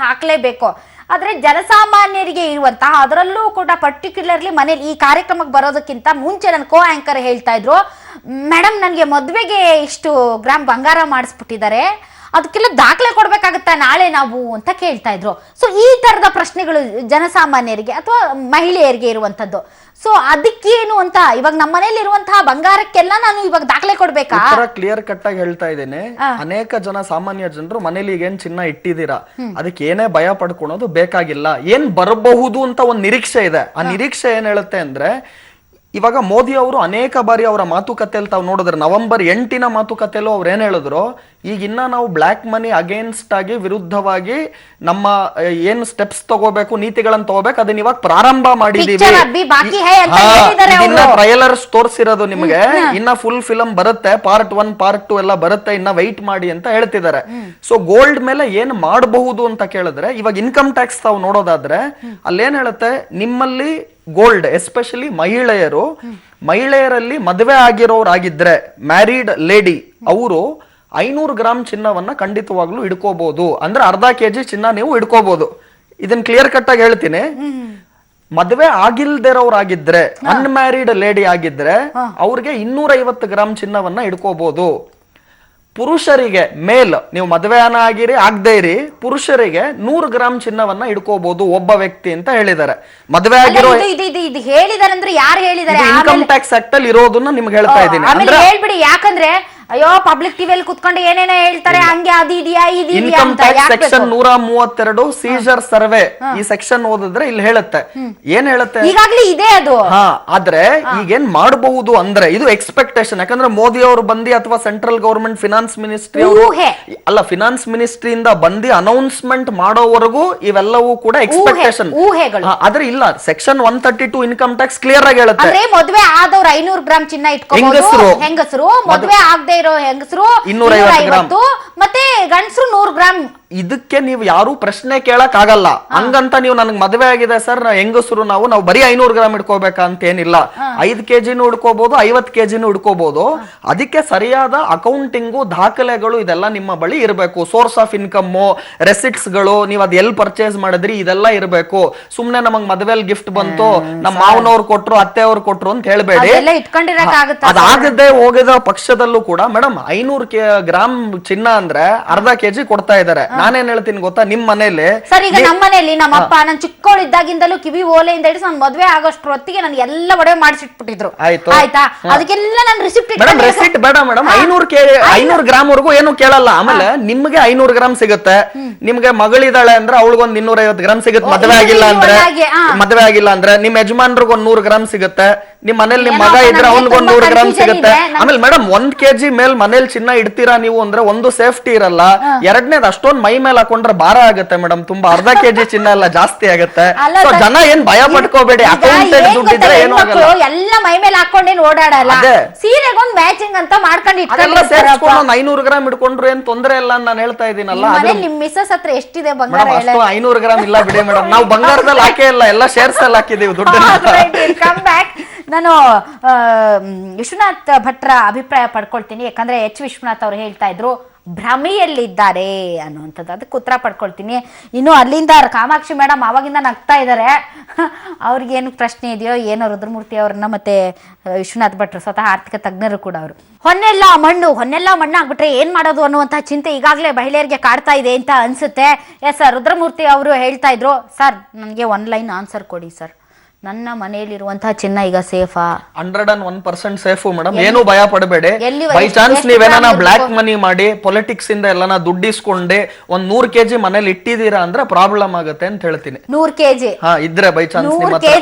ಹಾಕ್ಲೇಬೇಕು. ಆದ್ರೆ ಜನಸಾಮಾನ್ಯರಿಗೆ ಇರುವಂತಹ, ಅದರಲ್ಲೂ ಕೂಡ ಪರ್ಟಿಕ್ಯುಲರ್ಲಿ ಮನೇಲಿ ಈ ಕಾರ್ಯಕ್ರಮಕ್ಕೆ ಬರೋದಕ್ಕಿಂತ ಮುಂಚೆ ನನ್ನ ಕೋ ಆಂಕರ್ ಹೇಳ್ತಾ ಇದ್ರು, ಮೇಡಮ್ ನನಗೆ ಮದುವೆಗೆ ಇಷ್ಟು ಗ್ರಾಮ್ ಬಂಗಾರ ಮಾಡಿಸ್ಬಿಟ್ಟಿದ್ದಾರೆ, ಅದಕ್ಕೆಲ್ಲ ದಾಖಲೆ ಕೊಡ್ಬೇಕಾಗತ್ತಾ ನಾಳೆ ನಾವು ಅಂತ ಕೇಳ್ತಾ ಇದ್ರು. ಸೊ ಈ ತರದ ಪ್ರಶ್ನೆಗಳು ಜನಸಾಮಾನ್ಯರಿಗೆ ಅಥವಾ ಮಹಿಳೆಯರಿಗೆ ಇರುವಂತದ್ದು. ಸೊ ಅದಕ್ಕೇನು ಅಂತ ಇವಾಗ ನಮ್ಮ ಮನೇಲಿ ಇರುವಂತಹ ಬಂಗಾರಕ್ಕೆಲ್ಲ ನಾನು ಇವಾಗ ದಾಖಲೆ ಕೊಡ್ಬೇಕಾ? ಕ್ಲಿಯರ್ ಕಟ್ ಆಗಿ ಹೇಳ್ತಾ ಇದ್ದೇನೆ. ಅನೇಕ ಜನ ಸಾಮಾನ್ಯ ಜನರು ಮನೇಲಿ ಏನ್ ಚಿನ್ನ ಇಟ್ಟಿದ್ದೀರಾ ಅದಕ್ಕೆ ಏನೇ ಭಯ ಪಡ್ಕೊಳೋದು ಬೇಕಾಗಿಲ್ಲ. ಏನ್ ಬರಬಹುದು ಅಂತ ಒಂದ್ ನಿರೀಕ್ಷೆ ಇದೆ. ಆ ನಿರೀಕ್ಷೆ ಏನ್ ಹೇಳುತ್ತೆ ಅಂದ್ರೆ, ಇವಾಗ ಮೋದಿ ಅವರು ಅನೇಕ ಬಾರಿ ಅವರ ಮಾತುಕತೆಯಲ್ಲಿ ತಾವು ನೋಡಿದ್ರೆ ನವೆಂಬರ್ 8ನ ಮಾತುಕತೆಯಲ್ಲೂ ಅವ್ರು ಏನ್ ಹೇಳಿದ್ರು, ಈಗಿನ್ನ ನಾವು ಬ್ಲಾಕ್ ಮನಿ ಅಗೇನ್ಸ್ಟ್ ಆಗಿ ವಿರುದ್ಧವಾಗಿ ನಮ್ಮ ಏನ್ ಸ್ಟೆಪ್ಸ್ ತಗೋಬೇಕು, ನೀತಿಗಳನ್ನ ತಗೋಬೇಕು, ಅದನ್ನ ಇವಾಗ ಪ್ರಾರಂಭ ಮಾಡಿದೀವಿ. ಟ್ರೈಲರ್ಸ್ ತೋರಿಸಿರೋದು ನಿಮಗೆ, ಇನ್ನ ಫುಲ್ ಫಿಲಂ ಬರುತ್ತೆ, ಪಾರ್ಟ್ 1 ಪಾರ್ಟ್ 2 ಎಲ್ಲ ಬರುತ್ತೆ, ಇನ್ನ ವೈಟ್ ಮಾಡಿ ಅಂತ ಹೇಳ್ತಿದ್ದಾರೆ. ಸೊ ಗೋಲ್ಡ್ ಮೇಲೆ ಏನ್ ಮಾಡಬಹುದು ಅಂತ ಕೇಳಿದ್ರೆ, ಇವಾಗ ಇನ್ಕಮ್ ಟ್ಯಾಕ್ಸ್ ತಾವು ನೋಡೋದಾದ್ರೆ ಅಲ್ಲೇನ್ ಹೇಳುತ್ತೆ, ನಿಮ್ಮಲ್ಲಿ ಗೋಲ್ಡ್ ಎಸ್ಪೆಷಲಿ ಮಹಿಳೆಯರಲ್ಲಿ ಮದುವೆ ಆಗಿರೋರಾಗಿದ್ರೆ, ಮ್ಯಾರಿಡ್ ಲೇಡಿ, ಅವರು 500 ಗ್ರಾಮ್ ಚಿನ್ನವನ್ನ ಖಂಡಿತವಾಗ್ಲೂ ಇಡ್ಕೋಬಹುದು. ಅಂದ್ರೆ ಅರ್ಧ ಕೆಜಿ ಚಿನ್ನ ನೀವು ಇಡ್ಕೋಬಹುದು. ಇದನ್ನ ಕ್ಲಿಯರ್ ಕಟ್ ಆಗಿ ಹೇಳ್ತೀನಿ. ಮದುವೆ ಆಗಿಲ್ದಿರೋರಾಗಿದ್ರೆ, ಅನ್ಮ್ಯಾರಿಡ್ ಲೇಡಿ ಆಗಿದ್ರೆ ಅವ್ರಿಗೆ 250 ಗ್ರಾಮ್ ಚಿನ್ನವನ್ನ ಇಡ್ಕೋಬಹುದು. ಪುರುಷರಿಗೆ ನೀವು ಮದುವೆನ ಆಗಿರಿ ಆಗದೆ ಇರಿ, ಪುರುಷರಿಗೆ 100 ಗ್ರಾಮ್ ಚಿನ್ನವನ್ನ ಇಡ್ಕೋಬಹುದು ಒಬ್ಬ ವ್ಯಕ್ತಿ ಅಂತ ಹೇಳಿದ್ದಾರೆ. ಮದುವೆ ಆಗಿರೋ ಹೇಳಿದಾರೆ ಅಂದ್ರೆ ಯಾರು ಹೇಳಿದಾರೆ? ಇನ್ಕಮ್ ಟ್ಯಾಕ್ಸ್ ಆಕ್ಟ್ ಅಲ್ಲಿ ಇರೋದನ್ನ ನಿಮ್ಗೆ ಹೇಳ್ತಾ ಇದ್ದೀನಿ. ಹೇಳ್ಬಿಡಿ, ಯಾಕಂದ್ರೆ ಅಯ್ಯೋ ಪಬ್ಲಿಕ್ ಟಿವಿಯಲ್ಲಿ ಕುತ್ಕೊಂಡು ಏನೇನೋ ಹೇಳ್ತಾರೆ, ಹಂಗೆ ಅದು ಇದೆಯಾ income tax section 132 scissor survey, ಈ ಸೆಕ್ಷನ್ ಓದಿದ್ರೆ ಇಲ್ಲಿ ಹೇಳುತ್ತೆ. ಏನ್ ಹೇಳುತ್ತೆ, ಈಗಾಗ್ಲೇ ಇದೆ ಅದು. ಆದ್ರೆ ಈಗೇನ್ ಮಾಡಬಹುದು ಅಂದ್ರೆ, ಇದು ಎಕ್ಸ್ಪೆಕ್ಟೇಷನ್. ಯಾಕಂದ್ರೆ ಮೋದಿ ಅವರು ಬಂದಿ ಅಥವಾ central government finance ministry finance ಮಿನಿಸ್ಟ್ರಿಯಿಂದ ಬಂದಿ ಅನೌನ್ಸ್ಮೆಂಟ್ ಮಾಡೋವರೆಗೂ ಇವೆಲ್ಲವೂ ಕೂಡ ಎಕ್ಸ್ಪೆಕ್ಟೇಷನ್. ಆದ್ರೆ ಇಲ್ಲ, ಸೆಕ್ಷನ್ 132 ಇನ್ಕಮ್ ಟ್ಯಾಕ್ಸ್ ಕ್ಲಿಯರ್ ಆಗಿ ಹೇಳುತ್ತೆ, ಮದುವೆ ಆದವ್ರು 500 ಗ್ರಾಮ್ ಚಿನ್ನ ಇಟ್ಕೋಬಹುದು, ಹೆಂಗಸರು ಮದುವೆ ಆಗದೆ ಇರೋ ಹೆಂಗಸರು 250, ಮತ್ತೆ ಗಂಡಸರು 100 ಗ್ರಾಮ್ ಇದಕ್ಕೆ ನೀವು ಯಾರು ಪ್ರಶ್ನೆ ಕೇಳಕ್ ಆಗಲ್ಲ. ಹಂಗಂತ ನೀವು ನನಗೆ ಮದುವೆ ಆಗಿದೆ ಸರ್, ಹೆಂಗಸರು ನಾವು ಬರೀ 500 ಗ್ರಾಮ್ ಇಟ್ಕೋಬೇಕಾ ಅಂತ ಏನಿಲ್ಲ. 5 kgನೂ ಇಡ್ಕೋಬಹುದು, 50 kgನೂ ಇಡ್ಕೋಬಹುದು. ಅದಕ್ಕೆ ಸರಿಯಾದ ಅಕೌಂಟಿಂಗು, ದಾಖಲೆಗಳು ಇದೆಲ್ಲ ನಿಮ್ಮ ಬಳಿ ಇರಬೇಕು. ಸೋರ್ಸ್ ಆಫ್ ಇನ್ಕಮ್, ರೆಸಿಟ್ಸ್ ಗಳು, ನೀವು ಅದ್ ಎಲ್ಲಿ ಪರ್ಚೇಸ್ ಮಾಡಿದ್ರಿ ಇದೆಲ್ಲ ಇರಬೇಕು. ಸುಮ್ನೆ ನಮಗ್ ಮದುವೆಲ್ ಗಿಫ್ಟ್ ಬಂತು, ನಮ್ಮ ಮಾವನವ್ರು ಕೊಟ್ರು, ಅತ್ತೆ ಅವ್ರು ಕೊಟ್ರು ಅಂತ ಹೇಳ್ಬೇಡಿ. ಅದಾಗದೆ ಹೋಗಿದ ಪಕ್ಷದಲ್ಲೂ ಕೂಡ ಮೇಡಮ್ 500 ಗ್ರಾಮ್ ಚಿನ್ನ ಅಂದ್ರೆ ಅರ್ಧ ಕೆಜಿ ಕೊಡ್ತಾ ಇದಾರೆ. ನಾನೇನ್ ಹೇಳ್ತೀನಿ ಗೊತ್ತಾ, ನಿಮ್ ಮನೇಲಿ ಸರ್, ಈಗ ನಮ್ಮ ಮನೆಯಲ್ಲಿ ನಮ್ಮ ಅಪ್ಪ ನಾನು ಚಿಕ್ಕವಳಿದ್ದಾಗಿಂದಲೂ ಕಿವಿ ಓಲೆಯಿಂದ ಹಿಡಿದು ನಾನು ಮದ್ವೆ ಆಗೋಷ್ಟ್ರ ಹೊತ್ತಿಗೆ ನಾನು ಎಲ್ಲ ಒಡವೆ ಮಾಡಿಸಿಟ್ಬಿಟ್ಟಿದ್ರು. ಆಯ್ತಾ, ಅದಕ್ಕೆಲ್ಲ ನಾನು ರಿಸಿಪ್ಟ್ ಬೇಡ ಮೇಡಮ್. 500 ಗ್ರಾಮ್ ವರ್ಗೂ ಏನು ಕೇಳಲ್ಲ. ಆಮೇಲೆ ನಿಮ್ಗೆ 500 ಗ್ರಾಮ್ ಸಿಗುತ್ತೆ. ನಿಮ್ಗೆ ಮಗಳಿದಾಳೆ ಅಂದ್ರೆ ಅವಳಿಗೊಂದ್ 250 ಗ್ರಾಮ್ ಸಿಗುತ್ತೆ. ಮದ್ವೆ ಆಗಿಲ್ಲ ಅಂದ್ರೆ ನಿಮ್ ಯಜಮಾನ್ರಿಗೆ 100 ಗ್ರಾಮ್ ಸಿಗುತ್ತೆ. ನಿಮ್ ಮನೇಲಿ ನಿಮ್ ಮಗ ಇದ್ರೆ ಅವ್ನಿಗೊಂದ್ 100 ಗ್ರಾಮ್ ಸಿಗುತ್ತೆ. ಆಮೇಲೆ ಮೇಡಮ್ 1 kg ಮೇಲ್ ಮನೇಲಿ ಚಿನ್ನ ಇಡ್ತೀರಾ ನೀವು ಅಂದ್ರೆ ಒಂದು ಸೇಫ್ಟಿ ಇರಲ್ಲ. ಎರಡನೇದು ಅಷ್ಟೊಂದ್ ಮೈ ಮೇಲೆ ಹಾಕೊಂಡ್ರೆ ಭಾರ ಆಗುತ್ತೆ ಮೇಡಮ್. ತುಂಬಾ ಅರ್ಧ ಕೆಜಿ ಚಿನ್ನ ಎಲ್ಲ ಜಾಸ್ತಿ ಆಗುತ್ತೆ. ಜನ ಏನ್ ಭಯ ಪಡ್ಕೋಬೇಡಿ. ಅಕೌಂಟೆಂಟ್ ದುಡ್ಡಿದ್ರೆ ಏನು ಆಗಲ್ಲ. ಎಲ್ಲ ಮೈ ಮೇಲೆ ಹಾಕೊಂಡೇನು ಓಡಾಡಲ್ಲ. ಸೀರೆಗೊಂದ್ ಮ್ಯಾಚಿಂಗ್ ಅಂತ ಮಾಡ್ಕೊಂಡು 500 ಗ್ರಾಮ್ ಇಟ್ಕೊಂಡ್ರು ಏನ್ ತೊಂದ್ರೆ ಇಲ್ಲ ಅಂತ ನಾನು ಹೇಳ್ತಾ ಇದೀನಲ್ಲ. ನಿಮ್ ಮಿಸ್ಸಸ್ ಹತ್ರ ಎಷ್ಟಿದೆ ಬಂಗಾರ? 500 ಗ್ರಾಮ್ ಇಲ್ಲ ಬಿಡಿ ಮೇಡಮ್. ನಾವು ಬಂಗಾರದಲ್ಲಿ ಹಾಕೇ ಇಲ್ಲ, ಎಲ್ಲ ಶೇರ್ಸ್ ಅಲ್ಲಿ ಹಾಕಿದೀವಿ ದುಡ್ಡು. ನಾನು ವಿಶ್ವನಾಥ್ ಭಟ್ರ ಅಭಿಪ್ರಾಯ ಪಡ್ಕೊಳ್ತೀನಿ. ಯಾಕಂದ್ರೆ ಎಚ್ ವಿಶ್ವನಾಥ್ ಅವ್ರು ಹೇಳ್ತಾ ಇದ್ರು ಭ್ರಮೆಯಲ್ಲಿದ್ದಾರೆ ಅನ್ನುವಂಥದ್ದು. ಅದಕ್ಕೆ ಉತ್ತರ ಪಡ್ಕೊಳ್ತೀನಿ. ಇನ್ನು ಅಲ್ಲಿಂದ ಕಾಮಾಕ್ಷಿ ಮೇಡಮ್ ಆವಾಗಿಂದ ನಗ್ತಾ ಇದ್ದಾರೆ. ಅವ್ರಿಗೇನು ಪ್ರಶ್ನೆ ಇದೆಯೋ ಏನೋ ರುದ್ರಮೂರ್ತಿ ಅವ್ರನ್ನ ಮತ್ತೆ ವಿಶ್ವನಾಥ್ ಭಟ್ರು ಸ್ವತಃ ಆರ್ಥಿಕ ತಜ್ಞರು ಕೂಡ ಅವರು. ಹೊನ್ನೆಲ್ಲ ಮಣ್ಣು ಆಗ್ಬಿಟ್ರೆ ಏನ್ ಮಾಡೋದು ಅನ್ನುವಂತಹ ಚಿಂತೆ ಈಗಾಗಲೇ ಮಹಿಳೆಯರಿಗೆ ಕಾಡ್ತಾ ಇದೆ ಅಂತ ಅನ್ಸುತ್ತೆ. ಎಸ್, ರುದ್ರಮೂರ್ತಿ ಅವರು ಹೇಳ್ತಾ ಇದ್ರು, ಸರ್ ನನಗೆ 1 ಲೈನ್ ಆನ್ಸರ್ ಕೊಡಿ ಸರ್, ನನ್ನ ಮನೆಯಲ್ಲಿರುವಂತಹ ಚಿನ್ನ ಈಗ ಸೇಫಾ? 101% ಸೇಫು ಮೇಡಮ್. ಏನು ಭಯ ಪಡಬೇಡಿ. ಬೈ ಚಾನ್ಸ್ ನೀವೇನ ಬ್ಲಾಕ್ ಮನಿ ಮಾಡಿ ಪೊಲಿಟಿಕ್ಸ್ ಇಂದ ಎಲ್ಲಾನ ದುಡ್ಡಿಸ್ಕೊಂಡೆ 100 kg ಮನೇಲಿ ಇಟ್ಟಿದೀರಾ ಅಂದ್ರೆ ಪ್ರಾಬ್ಲಮ್ ಆಗುತ್ತೆ ಅಂತ ಹೇಳ್ತೀನಿ. 100 kg ಇದ್ರೆ ಬೈ ಚಾನ್ಸ್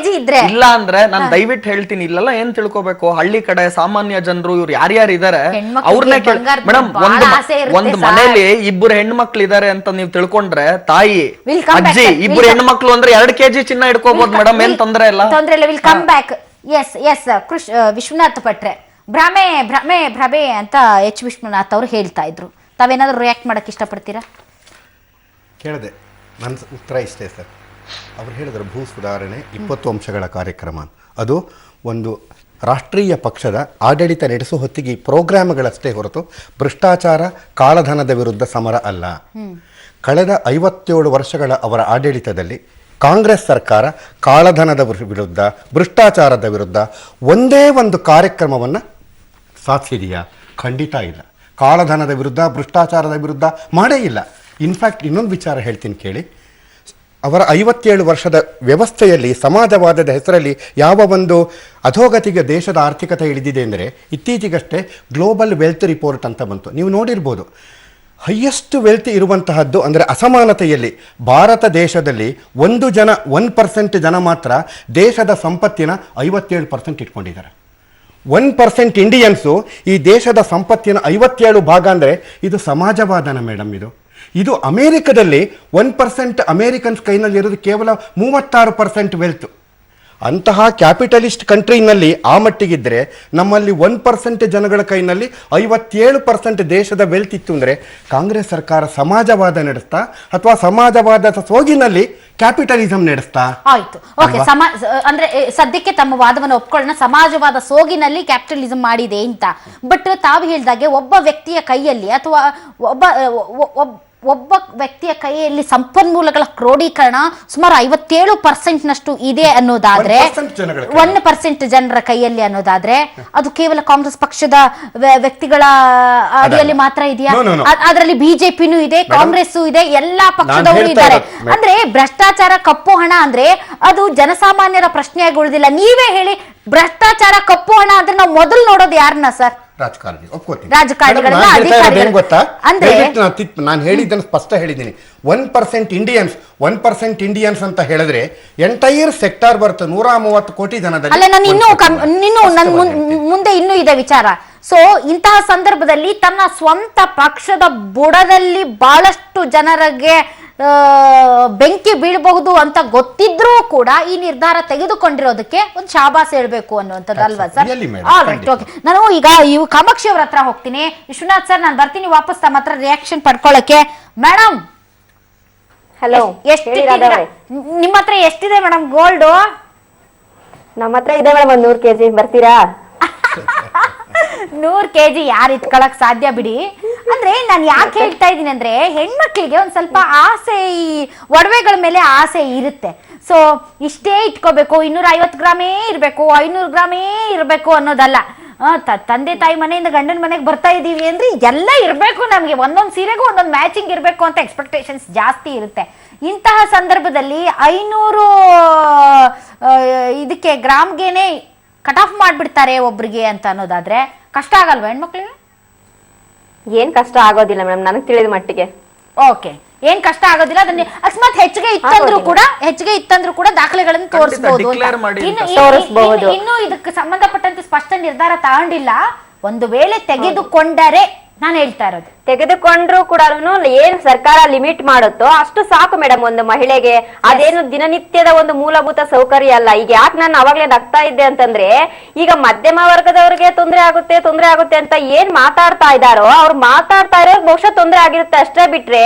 ಇಲ್ಲ ಅಂದ್ರೆ ನಾನು ದಯವಿಟ್ಟು ಹೇಳ್ತೀನಿ, ಇಲ್ಲೆಲ್ಲ ಏನ್ ತಿಳ್ಕೊಬೇಕು, ಹಳ್ಳಿ ಕಡೆ ಸಾಮಾನ್ಯ ಜನರು ಇವ್ರು ಯಾರ್ಯಾರು ಇದಾರೆ ಅವ್ರನ್ನೇ ಕೇಳಿ ಮೇಡಮ್. ಒಂದು ಮನೇಲಿ 2 ಹೆಣ್ಮಕ್ಳು ಇದಾರೆ ಅಂತ ನೀವು ತಿಳ್ಕೊಂಡ್ರೆ, ತಾಯಿ ಅಜ್ಜಿ 2 ಹೆಣ್ಮಕ್ಳು ಅಂದ್ರೆ 2 kg ಚಿನ್ನ ಇಟ್ಕೋಬಹುದು ಮೇಡಮ್. ಏನ್ ತೊಂದ್ರೆ ತೊಂದ್ರೆ ಇಲ್ಲ. Will come back. Yes Vishwanath ಭಟ್ರೆ, ಭ್ರಮೆ ಅಂತ ಎಚ್ ವಿಶ್ವನಾಥ್ ಅವರು ಹೇಳ್ತಾ ಇದ್ರು. ತಾವೇನಾದ್ರೂ ರಿಯಾಕ್ಟ್ ಮಾಡಕ್ ಇಷ್ಟಪಡ್ತೀರಾ? ಕೇಳಿದೆ, ನನ್ನ ಉತ್ತರ ಇಷ್ಟೇ ಸರ್. ಅವ್ರು ಹೇಳಿದ್ರು ಭೂ ಸುಧಾರಣೆ 20 ಅಂಶಗಳ ಕಾರ್ಯಕ್ರಮ. ಅದು ಒಂದು ರಾಷ್ಟ್ರೀಯ ಪಕ್ಷದ ಆಡಳಿತ ನಡೆಸುವ ಹೊತ್ತಿಗೆ ಪ್ರೋಗ್ರಾಮ್ಗಳಷ್ಟೇ ಹೊರತು ಭ್ರಷ್ಟಾಚಾರ, ಕಾಳಧನದ ವಿರುದ್ಧ ಸಮರ ಅಲ್ಲ. ಕಳೆದ 57 ವರ್ಷಗಳ ಅವರ ಆಡಳಿತದಲ್ಲಿ ಕಾಂಗ್ರೆಸ್ ಸರ್ಕಾರ ಕಾಳಧನದ ವಿರುದ್ಧ, ಭ್ರಷ್ಟಾಚಾರದ ವಿರುದ್ಧ ಒಂದೇ ಒಂದು ಕಾರ್ಯಕ್ರಮವನ್ನು ಸಾಧಿಸಿದೆಯಾ? ಖಂಡಿತ ಇಲ್ಲ. ಕಾಳಧನದ ವಿರುದ್ಧ, ಭ್ರಷ್ಟಾಚಾರದ ವಿರುದ್ಧ ಮಾಡೇ ಇಲ್ಲ. ಇನ್ಫ್ಯಾಕ್ಟ್ ಇನ್ನೊಂದು ವಿಚಾರ ಹೇಳ್ತೀನಿ ಕೇಳಿ. ಅವರ 57 ವರ್ಷದ ವ್ಯವಸ್ಥೆಯಲ್ಲಿ ಸಮಾಜವಾದದ ಹೆಸರಲ್ಲಿ ಯಾವ ಒಂದು ಅಧೋಗತಿಗೆ ದೇಶದ ಆರ್ಥಿಕತೆ ಇಳಿದಿದೆ ಅಂದರೆ, ಇತ್ತೀಚೆಗಷ್ಟೇ ಗ್ಲೋಬಲ್ ವೆಲ್ತ್ ರಿಪೋರ್ಟ್ ಅಂತ ಬಂತು. ನೀವು ನೋಡಿರ್ಬೋದು. ಹೈಯೆಸ್ಟ್ ವೆಲ್ತ್ ಇರುವಂತಹದ್ದು ಅಂದರೆ ಅಸಮಾನತೆಯಲ್ಲಿ ಭಾರತ ದೇಶದಲ್ಲಿ 1% ಜನ ಮಾತ್ರ ದೇಶದ ಸಂಪತ್ತಿನ 57% ಇಟ್ಕೊಂಡಿದ್ದಾರೆ. 1% ಇಂಡಿಯನ್ಸು ಈ ದೇಶದ ಸಂಪತ್ತಿನ 57 ಭಾಗ ಅಂದರೆ ಇದು ಸಮಾಜವಾದನ ಮೇಡಮ್. ಇದು ಅಮೇರಿಕದಲ್ಲಿ 1% ಅಮೇರಿಕನ್ಸ್ ಕೈನಲ್ಲಿ ಇರೋದು ಕೇವಲ 36% ವೆಲ್ತ್. ಅಂತಹ ಕ್ಯಾಪಿಟಲಿಸ್ಟ್ ಕಂಟ್ರಿನಲ್ಲಿ ಆ ಮಟ್ಟಿಗಿದ್ದರೆ ನಮ್ಮಲ್ಲಿ 1% ಜನಗಳ ಕೈನಲ್ಲಿ 57% ದೇಶದ ವೆಲ್ತ್ ಇತ್ತು ಅಂದರೆ ಕಾಂಗ್ರೆಸ್ ಸರ್ಕಾರ ಸಮಾಜವಾದ ನಡೆಸ್ತಾ ಅಥವಾ ಸಮಾಜವಾದದ ಸೋಗಿನಲ್ಲಿ ಕ್ಯಾಪಿಟಲಿಸಂ ನಡೆಸ್ತಾ? ಆಯ್ತು, ಓಕೆ. ಅಂದ್ರೆ ಸದ್ಯಕ್ಕೆ ತಮ್ಮ ವಾದವನ್ನು ಒಪ್ಕೊಳ್ಳೋಣ, ಸಮಾಜವಾದ ಸೋಗಿನಲ್ಲಿ ಕ್ಯಾಪಿಟಲಿಸಂ ಮಾಡಿದೆ ಅಂತ. ಬಟ್ ತಾವು ಹೇಳಿದಾಗೆ ಒಬ್ಬ ವ್ಯಕ್ತಿಯ ಕೈಯಲ್ಲಿ ಅಥವಾ ಒಬ್ಬ ವ್ಯಕ್ತಿಯ ಕೈಯಲ್ಲಿ ಸಂಪನ್ಮೂಲಗಳ ಕ್ರೋಢೀಕರಣ ಸುಮಾರು 57% ಇದೆ ಅನ್ನೋದಾದ್ರೆ, 1% ಜನರ ಕೈಯಲ್ಲಿ ಅನ್ನೋದಾದ್ರೆ, ಅದು ಕೇವಲ ಕಾಂಗ್ರೆಸ್ ಪಕ್ಷದ ವ್ಯಕ್ತಿಗಳ ಅಡಿಯಲ್ಲಿ ಮಾತ್ರ ಇದೆಯಾ? ಅದರಲ್ಲಿ ಬಿಜೆಪಿನೂ ಇದೆ, ಕಾಂಗ್ರೆಸ್ ಇದೆ, ಎಲ್ಲಾ ಪಕ್ಷದವರು ಇದ್ದಾರೆ. ಅಂದ್ರೆ ಭ್ರಷ್ಟಾಚಾರ, ಕಪ್ಪು ಹಣ ಅಂದ್ರೆ ಅದು ಜನಸಾಮಾನ್ಯರ ಪ್ರಶ್ನೆಯಾಗಿ ಉಳಿದಿಲ್ಲ. ನೀವೇ ಹೇಳಿ, ಭ್ರಷ್ಟಾಚಾರ, ಕಪ್ಪು ಹಣ ಅಂದ್ರೆ ನಾವು ಮೊದಲು ನೋಡೋದು ಯಾರನ್ನ ಸರ್? ರಾಜಕಾರಣಿ. ಗೊತ್ತಾ? ನಾನು ಹೇಳಿದ್ದನ್ನು ಸ್ಪಷ್ಟ ಹೇಳಿದ್ದೀನಿ. 1% ಇಂಡಿಯನ್ಸ್ ಅಂತ ಹೇಳಿದ್ರೆ ಎಂಟೈರ್ ಸೆಕ್ಟಾರ್ ಬರುತ್ತೆ. 130 ಕೋಟಿ ಜನದಲ್ಲಿ. ಅಲ್ಲ, ಮುಂದೆ ಇನ್ನೂ ಇದೆ ವಿಚಾರ. ಸೊ ಇಂತಹ ಸಂದರ್ಭದಲ್ಲಿ ತನ್ನ ಸ್ವಂತ ಪಕ್ಷದ ಬುಡದಲ್ಲಿ ಬಹಳಷ್ಟು ಜನರಿಗೆ ಬೆಂಕಿ ಬೀಳಬಹುದು ಅಂತ ಗೊತ್ತಿದ್ರೂ ಕೂಡ ಈ ನಿರ್ಧಾರ ತೆಗೆದುಕೊಂಡಿರೋದಕ್ಕೆ ಒಂದು ಶಾಬಾಸ್ ಹೇಳ್ಬೇಕು ಅನ್ನುವಂಥದ್ದು ಅಲ್ವಾ ಸರ್? ಓಕೆ, ನಾನು ಈಗ ಕಾಮಾಕ್ಷಿ ಅವ್ರ ಹತ್ರ ಹೋಗ್ತೀನಿ. ವಿಶ್ವನಾಥ್ ಸರ್, ನಾನು ಬರ್ತೀನಿ ವಾಪಸ್ ತಮ್ಮ ಹತ್ರ ರಿಯಾಕ್ಷನ್ ಪಡ್ಕೊಳ್ಳಕ್ಕೆ. ಮೇಡಮ್, ಹಲೋ, ಎಷ್ಟಿದ್ದೀರಾ? ನಿಮ್ಮ ಹತ್ರ ಎಷ್ಟಿದೆ ಮೇಡಮ್ ಗೋಲ್ಡ್? ನಮ್ಮ ಹತ್ರ ಇದೆ ಮೇಡಮ್, 100 kg ಬರ್ತೀರಾ? 100 kg ಯಾರು ಇಟ್ಕೊಳಕ್ ಸಾಧ್ಯ ಬಿಡಿ. ಅಂದ್ರೆ ನಾನು ಯಾಕೆ ಹೇಳ್ತಾ ಇದ್ದೀನಿ ಅಂದ್ರೆ, ಹೆಣ್ಮಕ್ಳಿಗೆ ಒಂದ್ ಸ್ವಲ್ಪ ಆಸೆ, ಈ ಒಡವೆಗಳ ಮೇಲೆ ಆಸೆ ಇರುತ್ತೆ. ಸೊ ಇಷ್ಟೇ ಇಟ್ಕೋಬೇಕು, 250 ಗ್ರಾಮೇ ಇರಬೇಕು, 500 ಗ್ರಾಮೇ ಇರಬೇಕು ಅನ್ನೋದಲ್ಲ. ತಂದೆ ತಾಯಿ ಮನೆಯಿಂದ ಗಂಡನ ಮನೆಗೆ ಬರ್ತಾ ಇದೀವಿ ಅಂದ್ರೆ ಎಲ್ಲ ಇರಬೇಕು ನಮ್ಗೆ, ಒಂದೊಂದು ಸೀರೆಗೂ ಒಂದೊಂದು ಮ್ಯಾಚಿಂಗ್ ಇರಬೇಕು ಅಂತ ಎಕ್ಸ್ಪೆಕ್ಟೇಷನ್ಸ್ ಜಾಸ್ತಿ ಇರುತ್ತೆ. ಇಂತಹ ಸಂದರ್ಭದಲ್ಲಿ 500 ಇದಕ್ಕೆ ಗ್ರಾಮ್ಗೆನೆ ಕಟ್ ಆಫ್ ಮಾಡ್ಬಿಡ್ತಾರೆ ಒಬ್ರಿಗೆ ಅಂತ ಅನ್ನೋದಾದ್ರೆ ಕಷ್ಟ ಆಗಲ್ವಾ ಹೆಣ್ಮಕ್ಳಿಗೆ? ಏನ್ ಕಷ್ಟ ಆಗೋದಿಲ್ಲ ಮೇಡಮ್, ನನಗೆ ತಿಳಿದ ಮಟ್ಟಿಗೆ. ಓಕೆ, ಏನ್ ಕಷ್ಟ ಆಗೋದಿಲ್ಲ. ಅದನ್ನ ಅಕಸ್ಮಾತ್ ಹೆಚ್ಚಿಗೆ ಇತ್ತಂದ್ರೂ ಕೂಡ ದಾಖಲೆಗಳನ್ನು ತೋರಿಸಬಹುದು, ಇನ್ನು ಇದಕ್ಕೆ ಸಂಬಂಧಪಟ್ಟಂತೆ ಸ್ಪಷ್ಟ ನಿರ್ಧಾರ ತಗೊಂಡಿಲ್ಲ. ಒಂದು ವೇಳೆ ತೆಗೆದುಕೊಂಡರೆ, ನಾನು ಹೇಳ್ತಾ ಇರೋದು, ತೆಗೆದುಕೊಂಡ್ರು ಕೂಡ ಏನ್ ಸರ್ಕಾರ ಲಿಮಿಟ್ ಮಾಡುತ್ತೋ ಅಷ್ಟು ಸಾಕು ಮೇಡಮ್ ಒಂದು ಮಹಿಳೆಗೆ. ಅದೇನು ದಿನನಿತ್ಯದ ಒಂದು ಮೂಲಭೂತ ಸೌಕರ್ಯ ಅಲ್ಲ. ಈಗ ಯಾಕೆ ನಾನು ಅವಾಗ್ಲೇ ನಗ್ತಾ ಇದ್ದೆ ಅಂತಂದ್ರೆ, ಈಗ ಮಧ್ಯಮ ವರ್ಗದವ್ರಿಗೆ ತೊಂದರೆ ಆಗುತ್ತೆ ಅಂತ ಏನ್ ಮಾತಾಡ್ತಾ ಇದಾರೋ, ಅವ್ರು ಮಾತಾಡ್ತಾ ಇರೋ ಬಹುಶಃ ತೊಂದರೆ ಆಗಿರುತ್ತೆ ಅಷ್ಟೇ ಬಿಟ್ರೆ,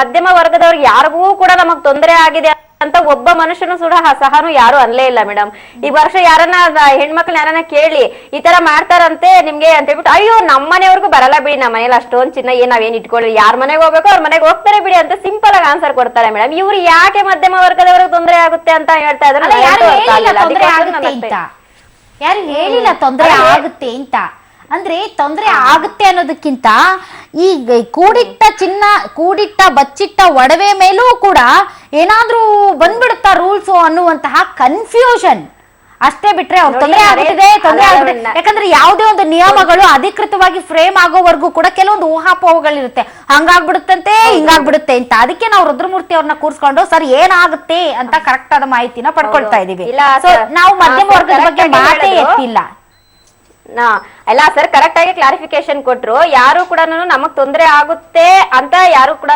ಮಧ್ಯಮ ವರ್ಗದವ್ರಿಗೆ ಯಾರಿಗೂ ಕೂಡ ನಮಗ್ ತೊಂದರೆ ಆಗಿದೆ ಅಂತ ಒಬ್ಬ ಮನುಷ್ಯನು ಸಹನು ಯಾರು ಅನ್ಲೇ ಇಲ್ಲ ಮೇಡಮ್. ಈ ವರ್ಷ ಯಾರನ್ನ ಹೆಣ್ಮಕ್ಳು ಯಾರನ್ನ ಕೇಳಿ ಈ ತರ ಮಾಡ್ತಾರಂತೆ ನಿಮ್ಗೆ ಅಂತ ಹೇಳ್ಬಿಟ್ಟು, ಅಯ್ಯೋ ನಮ್ಮ ಮನೆಯವ್ರಿಗೂ ಬರಲ್ಲ ಬಿಡಿ, ನಮ್ಮ ಮನೇಲಿ ಅಷ್ಟೊಂದ್ ಚಿನ್ನ ನಾವೇನ್ ಇಟ್ಕೊಳ್ಳಿ, ಯಾರ ಮನೆಗೆ ಹೋಗ್ಬೇಕು ಅವ್ರ ಮನೆಗೆ ಹೋಗ್ತಾರೆ ಬಿಡಿ ಅಂತ ಸಿಂಪಲ್ ಆಗಿ ಆನ್ಸರ್ ಕೊಡ್ತಾರೆ ಮೇಡಮ್. ಇವ್ರು ಯಾಕೆ ಮಧ್ಯಮ ವರ್ಗದವ್ರಿಗೆ ತೊಂದರೆ ಆಗುತ್ತೆ ಅಂತ ಹೇಳ್ತಾ ಇದ್ರು? ಯಾರು ಹೇಳಿಲ್ಲ ತೊಂದರೆ ಆಗುತ್ತೆ ಅಂತ. ಅಂದ್ರೆ ತೊಂದರೆ ಆಗುತ್ತೆ ಅನ್ನೋದಕ್ಕಿಂತ ಈಗ ಕೂಡಿಟ್ಟ ಬಚ್ಚಿಟ್ಟ ಒಡವೆ ಮೇಲೂ ಕೂಡ ಏನಾದ್ರೂ ಬಂದ್ಬಿಡುತ್ತಾ ರೂಲ್ಸ್ ಅನ್ನುವಂತಹ ಕನ್ಫ್ಯೂಷನ್ ಅಷ್ಟೇ ಬಿಟ್ರೆ ಅವ್ರು ತೊಂದರೆ ಆಗುತ್ತಿದೆ. ಯಾಕಂದ್ರೆ ಯಾವುದೇ ಒಂದು ನಿಯಮಗಳು ಅಧಿಕೃತವಾಗಿ ಫ್ರೇಮ್ ಆಗೋವರೆಗೂ ಕೂಡ ಕೆಲವೊಂದು ಊಹಾಪೋಹಗಳಿರುತ್ತೆ. ಹಂಗಾಗ್ಬಿಡುತ್ತಂತೆ, ಹಿಂಗಾಗ್ಬಿಡುತ್ತೆ ಅಂತ. ಅದಕ್ಕೆ ನಾವು ರುದ್ರಮೂರ್ತಿ ಅವ್ರನ್ನ ಕೂರ್ಸ್ಕೊಂಡು ಸರ್ ಏನಾಗುತ್ತೆ ಅಂತ ಕರೆಕ್ಟ್ ಆದ ಮಾಹಿತಿನ ಪಡ್ಕೊಳ್ತಾ ಇದೀವಿ. ನಾವು ಮಧ್ಯಮ ವರ್ಗದ ಬಗ್ಗೆ ಮಾತೇ ಎತ್ತಿಲ್ಲ. ಎಲ್ಲ ಸರ್ ಕರೆಕ್ಟ್ ಆಗಿ ಕ್ಲಾರಿಫಿಕೇಶನ್ ಕೊಟ್ರು. ಯಾರು ಕೂಡ ನಮಗ್ ತೊಂದರೆ ಆಗುತ್ತೆ ಅಂತ ಯಾರು ಕೂಡ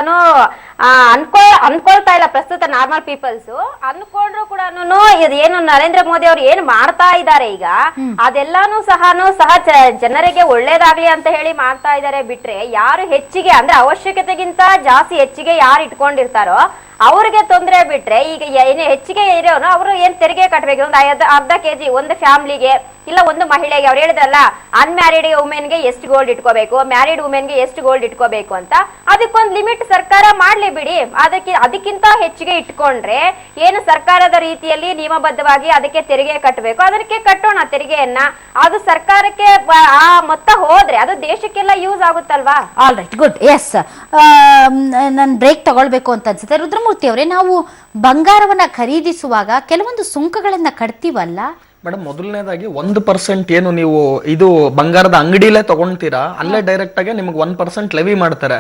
ಅನ್ಕೊಳ್ತಾ ಇಲ್ಲ. ಪ್ರಸ್ತುತ ನಾರ್ಮಲ್ ಪೀಪಲ್ಸ್ ಅನ್ಕೊಂಡ್ರು ಕೂಡ ಏನು ನರೇಂದ್ರ ಮೋದಿ ಅವ್ರು ಏನ್ ಮಾಡ್ತಾ ಇದ್ದಾರೆ ಈಗ, ಅದೆಲ್ಲಾನು ಸಹ ಜನರಿಗೆ ಒಳ್ಳೇದಾಗ್ಲಿ ಅಂತ ಹೇಳಿ ಮಾಡ್ತಾ ಇದ್ದಾರೆ ಬಿಟ್ರೆ, ಯಾರು ಹೆಚ್ಚಿಗೆ ಅಂದ್ರೆ ಅವಶ್ಯಕತೆಗಿಂತ ಜಾಸ್ತಿ ಹೆಚ್ಚಿಗೆ ಯಾರು ಇಟ್ಕೊಂಡಿರ್ತಾರೋ ಅವ್ರಿಗೆ ತೊಂದರೆ ಬಿಟ್ರೆ, ಈಗ ಏನೇ ಹೆಚ್ಚಿಗೆ ಇರೋನು ಅವರು ಏನ್ ತೆರಿಗೆ ಕಟ್ಟಬೇಕು, ಒಂದು ಅರ್ಧ ಕೆಜಿ ಒಂದು ಫ್ಯಾಮಿಲಿಗೆ ಇಲ್ಲ ಒಂದು ಮಹಿಳೆಗೆ. ಅವ್ರು ಹೇಳಿದ್ರಲ್ಲ, ಅನ್ಮ್ಯಾರಿಡ್ ವುಮೆನ್ಗೆ ಎಷ್ಟು ಗೋಲ್ಡ್ ಇಟ್ಕೋಬೇಕು, ಮ್ಯಾರಿಡ್ ವುಮೆನ್ಗೆ ಎಷ್ಟು ಗೋಲ್ಡ್ ಇಟ್ಕೋಬೇಕು ಅಂತ, ಅದಕ್ಕೊಂದು ಲಿಮಿಟ್ ಸರ್ಕಾರ ಮಾಡ್ಲಿ ಬಿಡಿ. ಅದಕ್ಕಿಂತ ಹೆಚ್ಚಿಗೆ ಇಟ್ಕೊಂಡ್ರೆ ಏನು ಸರ್ಕಾರದ ರೀತಿಯಲ್ಲಿ ನಿಯಮಬದ್ಧವಾಗಿ ಅದಕ್ಕೆ ತೆರಿಗೆ ಕಟ್ಟಬೇಕು, ಅದಕ್ಕೆ ಕಟ್ಟೋಣ ತೆರಿಗೆಯನ್ನ. ಅದು ಸರ್ಕಾರಕ್ಕೆ ಆ ಮೊತ್ತ ಹೋದ್ರೆ ಅದು ದೇಶಕ್ಕೆಲ್ಲ ಯೂಸ್ ಆಗುತ್ತಲ್ವಾ? All right, good. ಎಸ್, ನಾನು ಬ್ರೇಕ್ ತಗೊಳ್ಬೇಕು ಅಂತ ಅನ್ಸುತ್ತೆ. ರುದ್ರಮೂರ್ತಿ ಅವರೇ, ನಾವು ಬಂಗಾರವನ್ನ ಖರೀದಿಸುವಾಗ ಕೆಲವೊಂದು ಸುಂಕಗಳನ್ನ ಕಟ್ತೀವಲ್ಲ ಮೇಡಮ್? ಮೊದಲನೇದಾಗಿ 1% ಏನು ನೀವು ಇದು ಬಂಗಾರದ ಅಂಗಡಿಲೇ ತಗೊಂತೀರಾ, ಅಲ್ಲೇ ಡೈರೆಕ್ಟ್ ಆಗಿ ನಿಮ್ಗೆ 1% ಲೆವಿ ಮಾಡ್ತಾರೆ.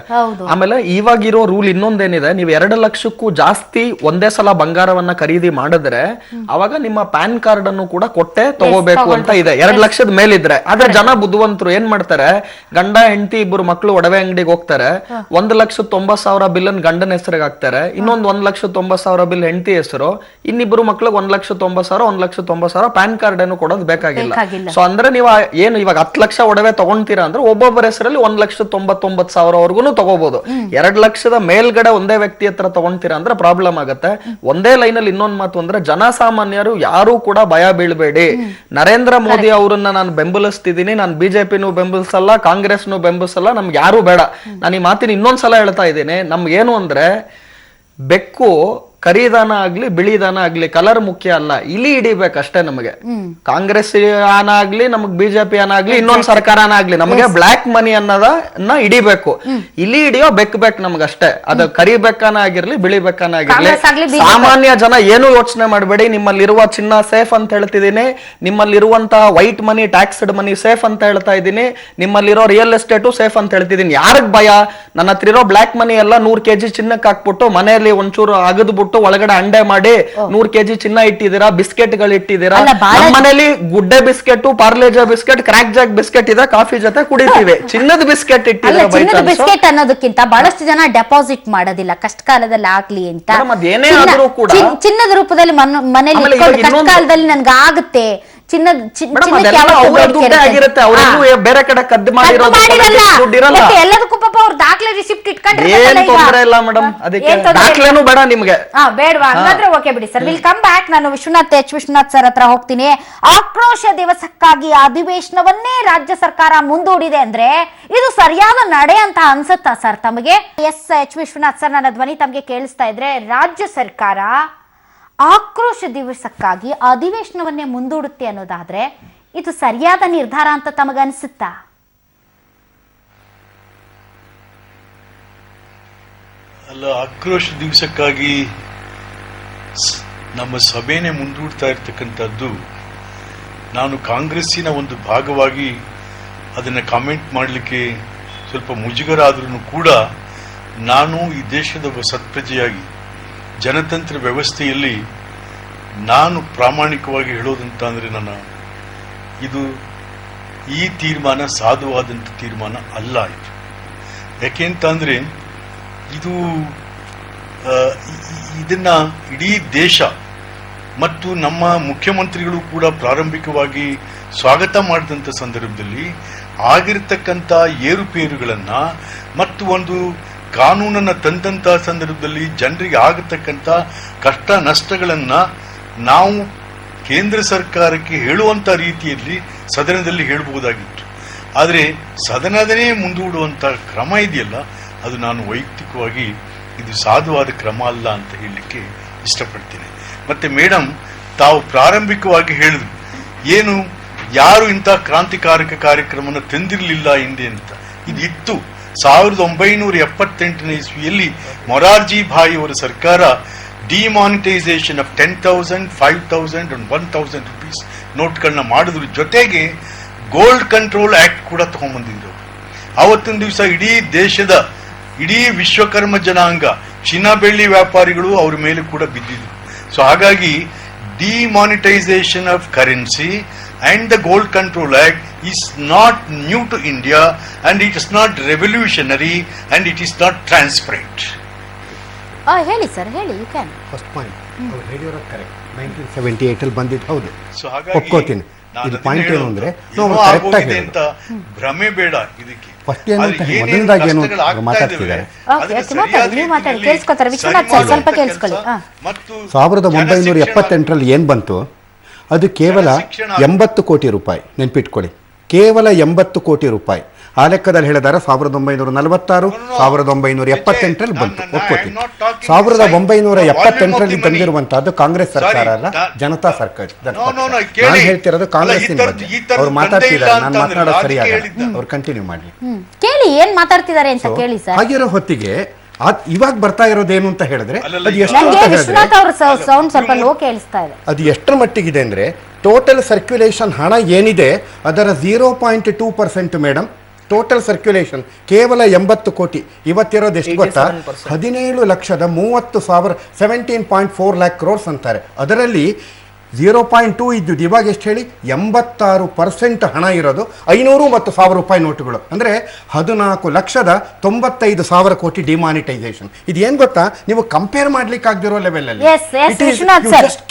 ಆಮೇಲೆ ಇವಾಗಿರೋ ರೂಲ್ ಇನ್ನೊಂದೇನಿದೆ, ನೀವು 2 ಲಕ್ಷಕ್ಕೂ ಜಾಸ್ತಿ ಒಂದೇ ಸಲ ಬಂಗಾರವನ್ನ ಖರೀದಿ ಮಾಡಿದ್ರೆ ಅವಾಗ ನಿಮ್ಮ ಪ್ಯಾನ್ ಕಾರ್ಡ್ ಅನ್ನು ಕೂಡ ಕೊಟ್ಟೆ ತಗೋಬೇಕು ಅಂತ ಇದೆ, 2 ಲಕ್ಷದ ಮೇಲಿದ್ರೆ. ಆದ್ರೆ ಜನ ಬುದ್ಧಿವಂತರು ಏನ್ ಮಾಡ್ತಾರೆ, ಗಂಡ ಹೆಂಡತಿ ಇಬ್ಬರು ಮಕ್ಕಳು ಒಡವೆ ಅಂಗಡಿಗೆ ಹೋಗ್ತಾರೆ, 1,90,000 ಬಿಲ್ ಅನ್ನು ಗಂಡನ ಹೆಸರಿಗೆ ಹಾಕ್ತಾರೆ, ಇನ್ನೊಂದು 1,90,000 ಬಿಲ್ ಹೆಂಡತಿ ಹೆಸರು, ಇನ್ನಿಬ್ಬರು ಮಕ್ಳಿಗೆ 1,90,000 1,90,000 ಪ್ಯಾನ್ ಕಾರ್ಡ್ ಅನ್ನು ಕೊಡೋದು ಬೇಕಾಗಿಲ್ಲ. ಸೊ ಅಂದ್ರೆ ನೀವು ಏನು ಇವಾಗ 10 ಲಕ್ಷ ಒಡವೆ ತಗೊಂತೀರಾ ಅಂದ್ರೆ ಒಬ್ಬೊಬ್ಬರ ಹೆಸರಲ್ಲಿ 1,99,000 ತಗೋಬಹುದು. 2 ಲಕ್ಷದ ಮೇಲ್ಗಡೆ ಒಂದೇ ವ್ಯಕ್ತಿ ಹತ್ರ ತಗೊಂತೀರಾ ಅಂದ್ರೆ ಪ್ರಾಬ್ಲಮ್ ಆಗುತ್ತೆ. ಒಂದೇ ಲೈನ್ ಅಲ್ಲಿ ಇನ್ನೊಂದು ಮಾತು ಅಂದ್ರೆ, ಜನಸಾಮಾನ್ಯರು ಯಾರು ಕೂಡ ಭಯ ಬೀಳ್ಬೇಡಿ. ನರೇಂದ್ರ ಮೋದಿ ಅವರನ್ನ ನಾನು ಬೆಂಬಲಿಸ್ತಿದ್ದೀನಿ, ನಾನು ಬಿಜೆಪಿನೂ ಬೆಂಬಲಿಸಲ್ಲ, ಕಾಂಗ್ರೆಸ್ನು ಬೆಂಬಲಿಸಲ್ಲ, ನಮ್ಗೆ ಯಾರು ಬೇಡ. ನಾನು ಈ ಮಾತಿನ ಇನ್ನೊಂದ್ಸಲ ಹೇಳ್ತಾ ಇದ್ದೀನಿ, ನಮ್ಗೇನು ಅಂದ್ರೆ ಬೆಕ್ಕು ಕರಿದಾನ ಆಗ್ಲಿ ಬಿಳಿದಾನ ಆಗ್ಲಿ ಕಲರ್ ಮುಖ್ಯ ಅಲ್ಲ, ಇಲಿ ಹಿಡಿಬೇಕಷ್ಟೇ ನಮಗೆ. ಕಾಂಗ್ರೆಸ್ ಆನ ಆಗ್ಲಿ ನಮಗ್ ಬಿಜೆಪಿ ಆನ ಆಗ್ಲಿ ಇನ್ನೊಂದ್ ಸರ್ಕಾರನ ಆಗ್ಲಿ ನಮಗೆ ಬ್ಲಾಕ್ ಮನಿ ಅನ್ನೋದನ್ನ ಹಿಡಿಬೇಕು. ಇಲಿ ಹಿಡಿಯೋ ಬೆಕ್ ನಮ್ಗಷ್ಟೇ. ಅದು ಕರಿ ಬೆಕ್ಕನ ಆಗಿರ್ಲಿ ಬಿಳಿ ಬೆಕ್ಕನ ಆಗಿರ್ಲಿ. ಸಾಮಾನ್ಯ ಜನ ಏನು ಯೋಚನೆ ಮಾಡಬೇಡಿ. ನಿಮ್ಮಲ್ಲಿರುವ ಚಿನ್ನ ಸೇಫ್ ಅಂತ ಹೇಳ್ತಿದ್ದೀನಿ, ನಿಮ್ಮಲ್ಲಿರುವಂತಹ ವೈಟ್ ಮನಿ ಟ್ಯಾಕ್ಸ್ಡ್ ಮನಿ ಸೇಫ್ ಅಂತ ಹೇಳ್ತಾ ಇದ್ದೀನಿ, ನಿಮ್ಮಲ್ಲಿರೋ ರಿಯಲ್ ಎಸ್ಟೇಟು ಸೇಫ್ ಅಂತ ಹೇಳ್ತಿದ್ದೀನಿ. ಯಾರಿಗ್ ಭಯ? ನನ್ನ ಹತ್ರ ಇರೋ ಬ್ಲಾಕ್ ಮನಿ ಎಲ್ಲ 100 kg ಚಿನ್ನಕ್ಕೆ ಹಾಕ್ಬಿಟ್ಟು ಮನೆಯಲ್ಲಿ ಒಂಚೂರು ಅಗದ್ಬಿಟ್ಟು ಒಳಗಡೆ ಅಂಡೆ ಮಾಡಿ 100 kg ಚಿನ್ನ ಇಟ್ಟಿದ್ದೀರಾ, ಬಿಸ್ಕೆಟ್ ಗಳು ಇಟ್ಟಿದ್ದೀರಾ. ನಮ್ಮ ಮನೇಲಿ ಗುಡ್ಡೆ ಬಿಸ್ಕೆಟ್, ಪಾರ್ಲೇಜಾ ಬಿಸ್ಕೆಟ್, ಕ್ರಾಕ್ ಜಾಕ್ ಬಿಸ್ಕೆಟ್ ಇದೆ, ಕಾಫಿ ಜೊತೆ ಕುಡಿತೀವಿ. ಚಿನ್ನದ ಬಿಸ್ಕೆಟ್ ಇಟ್ಟಿದ್ದೀರಾ. ಚಿನ್ನದ ಬಿಸ್ಕೆಟ್ ಅನ್ನೋದಕ್ಕಿಂತ ಬಹಳಷ್ಟು ಜನ ಡೆಪಾಸಿಟ್ ಮಾಡೋದಿಲ್ಲ ಕಷ್ಟ ಕಾಲದಲ್ಲಿ ಆಗ್ಲಿ ಅಂತ. ಅದೇನೇ ಆದ್ರೂ ಕೂಡ ಚಿನ್ನದ ರೂಪದಲ್ಲಿ ಮನೇಲಿ ಕಷ್ಟ ಕಾಲದಲ್ಲಿ ನನ್ಗೆ ಆಗುತ್ತೆ ಬೇರೆ ಕಡೆ ಕದ್ದು ಮಾಡಿರೋ ಎಲ್ಲದಕ್ಕೂ ಪಾಪ ಅವ್ರ ದಾಖಲೆ ರಿಸಿಪ್ಟ್ ಏನ್ ಇಟ್ಕೊಂಡಿರ್ಬೇಕಲ್ಲ ಈಗ. ತೊಂದ್ರೆ ಇಲ್ಲ ಮೇಡಮ್, ಅದಕ್ಕೆ ಏನ್ ತೊಂದ್ರೆ ಇಲ್ಲ. ದಾಖಲೆನೂ ಬೇಡ ನಿಮ್ಗೆ. ಬೇಡವಾ? ಹಂಗಾದ್ರೆ ಓಕೆ ಬಿಡಿ ಸರ್. Will come back. ನಾನು ವಿಶ್ವನಾಥ್ ಸರ್ ಹತ್ರ ಹೋಗ್ತೀನಿ. ಆಕ್ರೋಶ ದಿವಸಕ್ಕಾಗಿ ಅಧಿವೇಶನವನ್ನೇ ರಾಜ್ಯ ಸರ್ಕಾರ ಮುಂದೂಡಿದೆ ಅಂದ್ರೆ ಇದು ಸರಿಯಾದ ನಡೆ ಅಂತ ಅನ್ಸುತ್ತಾ ಸರ್ ತಮಗೆ? ಎಚ್ ವಿಶ್ವನಾಥ್ ಸರ್, ನನ್ನ ಧ್ವನಿ ತಮಗೆ ಕೇಳಿಸ್ತಾ ಇದ್ರೆ, ರಾಜ್ಯ ಸರ್ಕಾರ ಆಕ್ರೋಶ ದಿವಸಕ್ಕಾಗಿ ಅಧಿವೇಶನವನ್ನೇ ಮುಂದೂಡುತ್ತೆ ಅನ್ನೋದಾದ್ರೆ ಇದು ಸರಿಯಾದ ನಿರ್ಧಾರ ಅಂತ ತಮಗನ್ಸುತ್ತಾ? ಅಲ್ಲ, ಆಕ್ರೋಶ ದಿವಸಕ್ಕಾಗಿ ನಮ್ಮ ಸಭೆನೇ ಮುಂದೂಡ್ತಾ ಇರ್ತಕ್ಕಂಥದ್ದು, ನಾನು ಕಾಂಗ್ರೆಸ್ಸಿನ ಒಂದು ಭಾಗವಾಗಿ ಅದನ್ನು ಕಾಮೆಂಟ್ ಮಾಡಲಿಕ್ಕೆ ಸ್ವಲ್ಪ ಮುಜುಗರ ಆದ್ರೂ ಕೂಡ, ನಾನು ಈ ದೇಶದ ಸತ್ಪ್ರಜೆಯಾಗಿ ಜನತಂತ್ರ ವ್ಯವಸ್ಥೆಯಲ್ಲಿ ನಾನು ಪ್ರಾಮಾಣಿಕವಾಗಿ ಹೇಳೋದಂತ ಅಂದರೆ ಇದು ಈ ತೀರ್ಮಾನ ಸಾಧುವಾದಂಥ ತೀರ್ಮಾನ ಅಲ್ಲ. ಇದು ಯಾಕೆಂತಂದ್ರೆ ಇದು ಇದನ್ನ ಇಡೀ ದೇಶ ಮತ್ತು ನಮ್ಮ ಮುಖ್ಯಮಂತ್ರಿಗಳು ಕೂಡ ಪ್ರಾರಂಭಿಕವಾಗಿ ಸ್ವಾಗತ ಮಾಡಿದಂಥ ಸಂದರ್ಭದಲ್ಲಿ ಆಗಿರತಕ್ಕಂಥ ಏರುಪೇರುಗಳನ್ನ ಮತ್ತು ಒಂದು ಕಾನೂನನ್ನು ತಂದಂಥ ಸಂದರ್ಭದಲ್ಲಿ ಜನರಿಗೆ ಆಗತಕ್ಕಂಥ ಕಷ್ಟ ನಷ್ಟಗಳನ್ನ ನಾವು ಕೇಂದ್ರ ಸರ್ಕಾರಕ್ಕೆ ಹೇಳುವಂಥ ರೀತಿಯಲ್ಲಿ ಸದನದಲ್ಲಿ ಹೇಳಬಹುದಾಗಿತ್ತು. ಆದರೆ ಸದನದನೇ ಮುಂದೂಡುವಂಥ ಕ್ರಮ ಇದೆಯಲ್ಲ, ಅದು ನಾನು ವೈಯಕ್ತಿಕವಾಗಿ ಇದು ಸಾಧುವಾದ ಕ್ರಮ ಅಲ್ಲ ಅಂತ ಹೇಳಲಿಕ್ಕೆ ಇಷ್ಟಪಡ್ತೇನೆ. ಮತ್ತೆ ಮೇಡಮ್, ತಾವು ಪ್ರಾರಂಭಿಕವಾಗಿ ಹೇಳಿದ್ರು, ಏನು ಯಾರು ಇಂಥ ಕ್ರಾಂತಿಕಾರಕ ಕಾರ್ಯಕ್ರಮನ ತಂದಿರಲಿಲ್ಲ ಹಿಂದೆ ಅಂತ. ಇದು ಇತ್ತು. 1978ನೇ ಇಸ್ವಿಯಲ್ಲಿ ಮೊರಾರ್ಜಿ ಭಾಯಿ ಅವರ ಸರ್ಕಾರ ಡಿಮಾನಿಟೈಸೇಷನ್ ಆಫ್ 10,000, 5,000 and 1,000 rupees ನೋಟ್ಗಳನ್ನ ಮಾಡಿದ್ರು. ಜೊತೆಗೆ ಗೋಲ್ಡ್ ಕಂಟ್ರೋಲ್ ಆಕ್ಟ್ ಕೂಡ ತಗೊಂಡ್ಬಂದಿದ್ರು. ಆವತ್ತಿನ ದಿವಸ ಇಡೀ ದೇಶದ ಇಡೀ ವಿಶ್ವಕರ್ಮ ಜನಾಂಗ, ಚಿನ್ನ ಬೆಳ್ಳಿ ವ್ಯಾಪಾರಿಗಳು ಅವ್ರ ಮೇಲೆ ಕೂಡ ಬಿದ್ದಿದ್ರು. ಸೊ ಹಾಗಾಗಿ demonetisation of currency and the Gold Control Act is not new to India, and it is not revolutionary, and it is not transparent. ಹೇಳಿ ಸರ್, ಹೇಳಿ. You can. ಫಸ್ಟ್ ಪಾಯಿಂಟ್ ಅವ್ರು ಹೇಳಿರೋದು ಕರೆಕ್ಟ್. 1978 ಅಲ್ಲಿ ಬಂದಿದ್ದು ಹೌದು, ಸೊ ಹಾಗಾಗಿ ಒಪ್ಕೋತೀನಿ. ಇದು ಪಾಯಿಂಟ್ ಏನು ಅಂದ್ರೆ ನಾವು ಏನೋ ಕರೆಕ್ಟ್ ಆಗಿ ಆಗೋಗಿದೆ ಅಂತ ಭ್ರಮೆ ಬೇಡ ಇದಕ್ಕೆ. ಫಸ್ಟ್ ಏನಂತ ಮೊದಲನೇದಾಗಿ ಏನು ಮಾತಾಡ್ತಿದ್ದಾರೆ, ನೀವು ಮಾತಾಡಿ, ಕೇಳಿಸ್ಕೊತಾರೆ. ವಿಶ್ವನಾಥ್ ಸರ್ ಸ್ವಲ್ಪ ಕೇಳಿಸ್ಕೊಳ್ಳಿ. 1978ರಲ್ಲಿ ಏನ್ ಬಂತು, ಅದು ಕೇವಲ 80 ಕೋಟಿ ರೂಪಾಯಿ. ನೆನ್ಪಿಟ್ಕೊಳ್ಳಿ, ಕೇವಲ 80 ಕೋಟಿ ರೂಪಾಯಿ. ಆ ಲೆಕ್ಕದಲ್ಲಿ ಹೇಳಿದಾರೆ 1946, 1978ರಲ್ಲಿ ಬಂತು. ಒಪ್ಕೋತೀನಿ. 1978ರಲ್ಲಿ ಬಂದಿರುವಂತಹದ್ದು ಕಾಂಗ್ರೆಸ್ ಸರ್ಕಾರ ಅಲ್ಲ, ಜನತಾ ಸರ್ಕಾರ. ನಾನು ಹೇಳ್ತಿರೋದು ಕಾಂಗ್ರೆಸ್ಸಿನ ಬಗ್ಗೆ. ಅವ್ರು ಮಾತಾಡ್ತಿದ್ದಾರೆ, ನಾನು ಮಾತನಾಡೋದು ಸರಿಯಾಗ. ಅವ್ರು ಕಂಟಿನ್ಯೂ ಮಾಡಲಿ. ಕೇಳಿ ಏನ್ ಮಾತಾಡ್ತಿದ್ದಾರೆ ಅಂತ ಕೇಳಿ ಸರ್. ಹಾಗಿರೋ ಹೊತ್ತಿಗೆ ಇವಾಗ ಬರ್ತಾ ಇರೋದೇನು ಅಂತ ಹೇಳಿದ್ರೆ, ವಿಶ್ವನಾಥ್ ಅವ್ರ ಸೌಂಡ್ ಸ್ವಲ್ಪ ಲೋ ಕೇಳಿಸ್ತಾ ಇದೆ. ಅದು ಎಷ್ಟರ ಮಟ್ಟಿಗಿದೆ ಅಂದ್ರೆ, ಟೋಟಲ್ ಸರ್ಕ್ಯುಲೇಷನ್ ಹಣ ಏನಿದೆ ಅದರ 0.2% ಮೇಡಮ್. ಟೋಟಲ್ ಸರ್ಕ್ಯುಲೇಷನ್ ಕೇವಲ 80 ಕೋಟಿ. ಇವತ್ತಿರೋದು ಎಷ್ಟು ಗೊತ್ತಾ? 17,30,30,000, 17.4 lakh crores ಅಂತಾರೆ. ಅದರಲ್ಲಿ 0.2 ಇದ್ದುದು ಇವಾಗ ಎಷ್ಟು ಹೇಳಿ, 86% ಹಣ ಇರೋದು 500 ಮತ್ತು 1000 ರೂಪಾಯಿ ನೋಟುಗಳು. ಅಂದ್ರೆ 14,95,000 ಕೋಟಿ ಡಿಮಾನಿಟೈಸೇಷನ್. ಇದು ಏನ್ ಗೊತ್ತಾ, ನೀವು ಕಂಪೇರ್ ಮಾಡ್ಲಿಕ್ಕೆ ಆಗದಿರೋ ಲೆವೆಲ್ ಅಲ್ಲಿ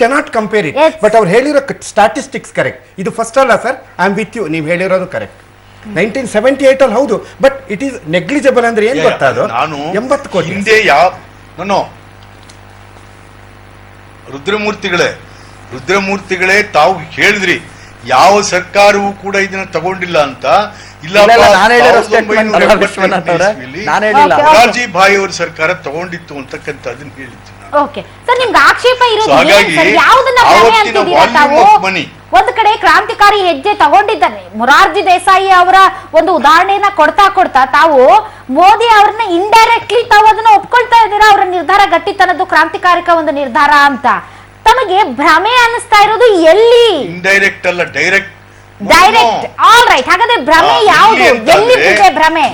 ಕೆನಾಟ್ ಕಂಪೇರ್ ಇಟ್. ಬಟ್ ಅವ್ರು ಹೇಳಿರೋ ಸ್ಟಾಟಿಸ್ಟಿಕ್ಸ್ ಕರೆಕ್ಟ್. ಇದು ಫಸ್ಟ್ ಅಲ್ಲ sir, I am with you. ನೀವು ಹೇಳಿರೋದು ಕರೆಕ್ಟ್. 1978 ಅಲ್ಲಿ ಹೌದು, ಬಟ್ ಇಟ್ ಈಸ್ ನೆಗ್ಲಿಜಿಬಲ್ ಅಂದ್ರೆ ಏನ್ ಗೊತ್ತಾ, ಅದು 80 ಕೋಟಿ. ಹಿಂದೆ ರುದ್ರಮೂರ್ತಿಗಳೇ ತಾವು ಹೇಳಿದ್ರಿ, ಯಾವ ಸರ್ಕಾರವೂ ಕೂಡ ಇದನ್ನ ತಗೊಂಡಿಲ್ಲ ಅಂತ. ಮೊರಾರ್ಜಿ ಭಾಯಿ ಅವರ ಸರ್ಕಾರ ತಗೊಂಡಿತ್ತು ಅಂತಕ್ಕಂಥದ್ದನ್ನ ಹೇಳಿದ್ದು. ಓಕೆ ಸರ್, ನಿಮ್ಗೆ ಆಕ್ಷೇಪ ಇರೋದು ಯಾವುದನ್ನ ಭ್ರಮೆ ಅಂತಿದ್ದೀರಾ ತಾವು? ಒಂದು ಕಡೆ ಕ್ರಾಂತಿಕಾರಿ ಹೆಜ್ಜೆ ತಗೊಂಡಿದ್ದಾನೆ ಮೊರಾರ್ಜಿ ದೇಸಾಯಿ ಅವರ ಒಂದು ಉದಾಹರಣೆಯನ್ನ ಕೊಡ್ತಾ ತಾವು ಮೋದಿ ಅವ್ರನ್ನ ಇಂಡೈರೆಕ್ಟ್ಲಿ ತಾವು ಅದನ್ನ ಒಪ್ಕೊಳ್ತಾ ಇದ್ದೀರಾ, ಅವರ ನಿರ್ಧಾರ ಗಟ್ಟಿತನದ್ದು ಕ್ರಾಂತಿಕಾರಿಕ ಒಂದು ನಿರ್ಧಾರ ಅಂತ. ತಮಗೆ ಭ್ರಮೆ ಅನ್ನಿಸ್ತಾ ಇರೋದು ಎಲ್ಲಿ? ಇಂಡೈರೆಕ್ಟ್ ಅಲ್ಲ, ಡೈರೆಕ್ಟ್. All right. ಹಾಗಾದ್ರೆ ಭ್ರಮೆ ಯಾವುದು, ಎಲ್ಲಿದೆ ಭ್ರಮೆ?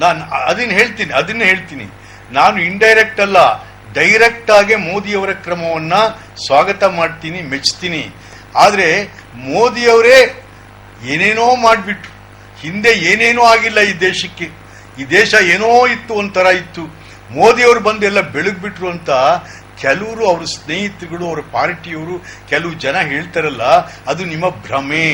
ನಾನು ಅದನ್ನ ಹೇಳ್ತೀನಿ. ನಾನು ಇಂಡೈರೆಕ್ಟ್ ಅಲ್ಲ, ಡೈರೆಕ್ಟ್ ಆಗಿ ಮೋದಿಯವರ ಕ್ರಮವನ್ನ ಸ್ವಾಗತ ಮಾಡ್ತೀನಿ, ಮೆಚ್ತೀನಿ. ಆದ್ರೆ ಮೋದಿಯವರೇ ಏನೇನೋ ಮಾಡಿಬಿಟ್ರು. ಹಿಂದೆ ಏನೇನೋ ಆಗಿಲ್ಲ ಈ ದೇಶಕ್ಕೆ. ಈ ದೇಶ ಏನೋ ಇತ್ತು, ಒಂಥರ ಇತ್ತು. ಮೋದಿಯವರು ಬಂದು ಎಲ್ಲ ಬೆಳಗ್ಬಿಟ್ರು ಅಂತ ಕೆಲವರು, ಅವ್ರ ಸ್ನೇಹಿತರುಗಳು, ಅವರ ಪಾರ್ಟಿಯವರು, ಕೆಲವು ಜನ ಹೇಳ್ತಾರಲ್ಲ, ಅದು ನಿಮ್ಮ ಭ್ರಮೆ.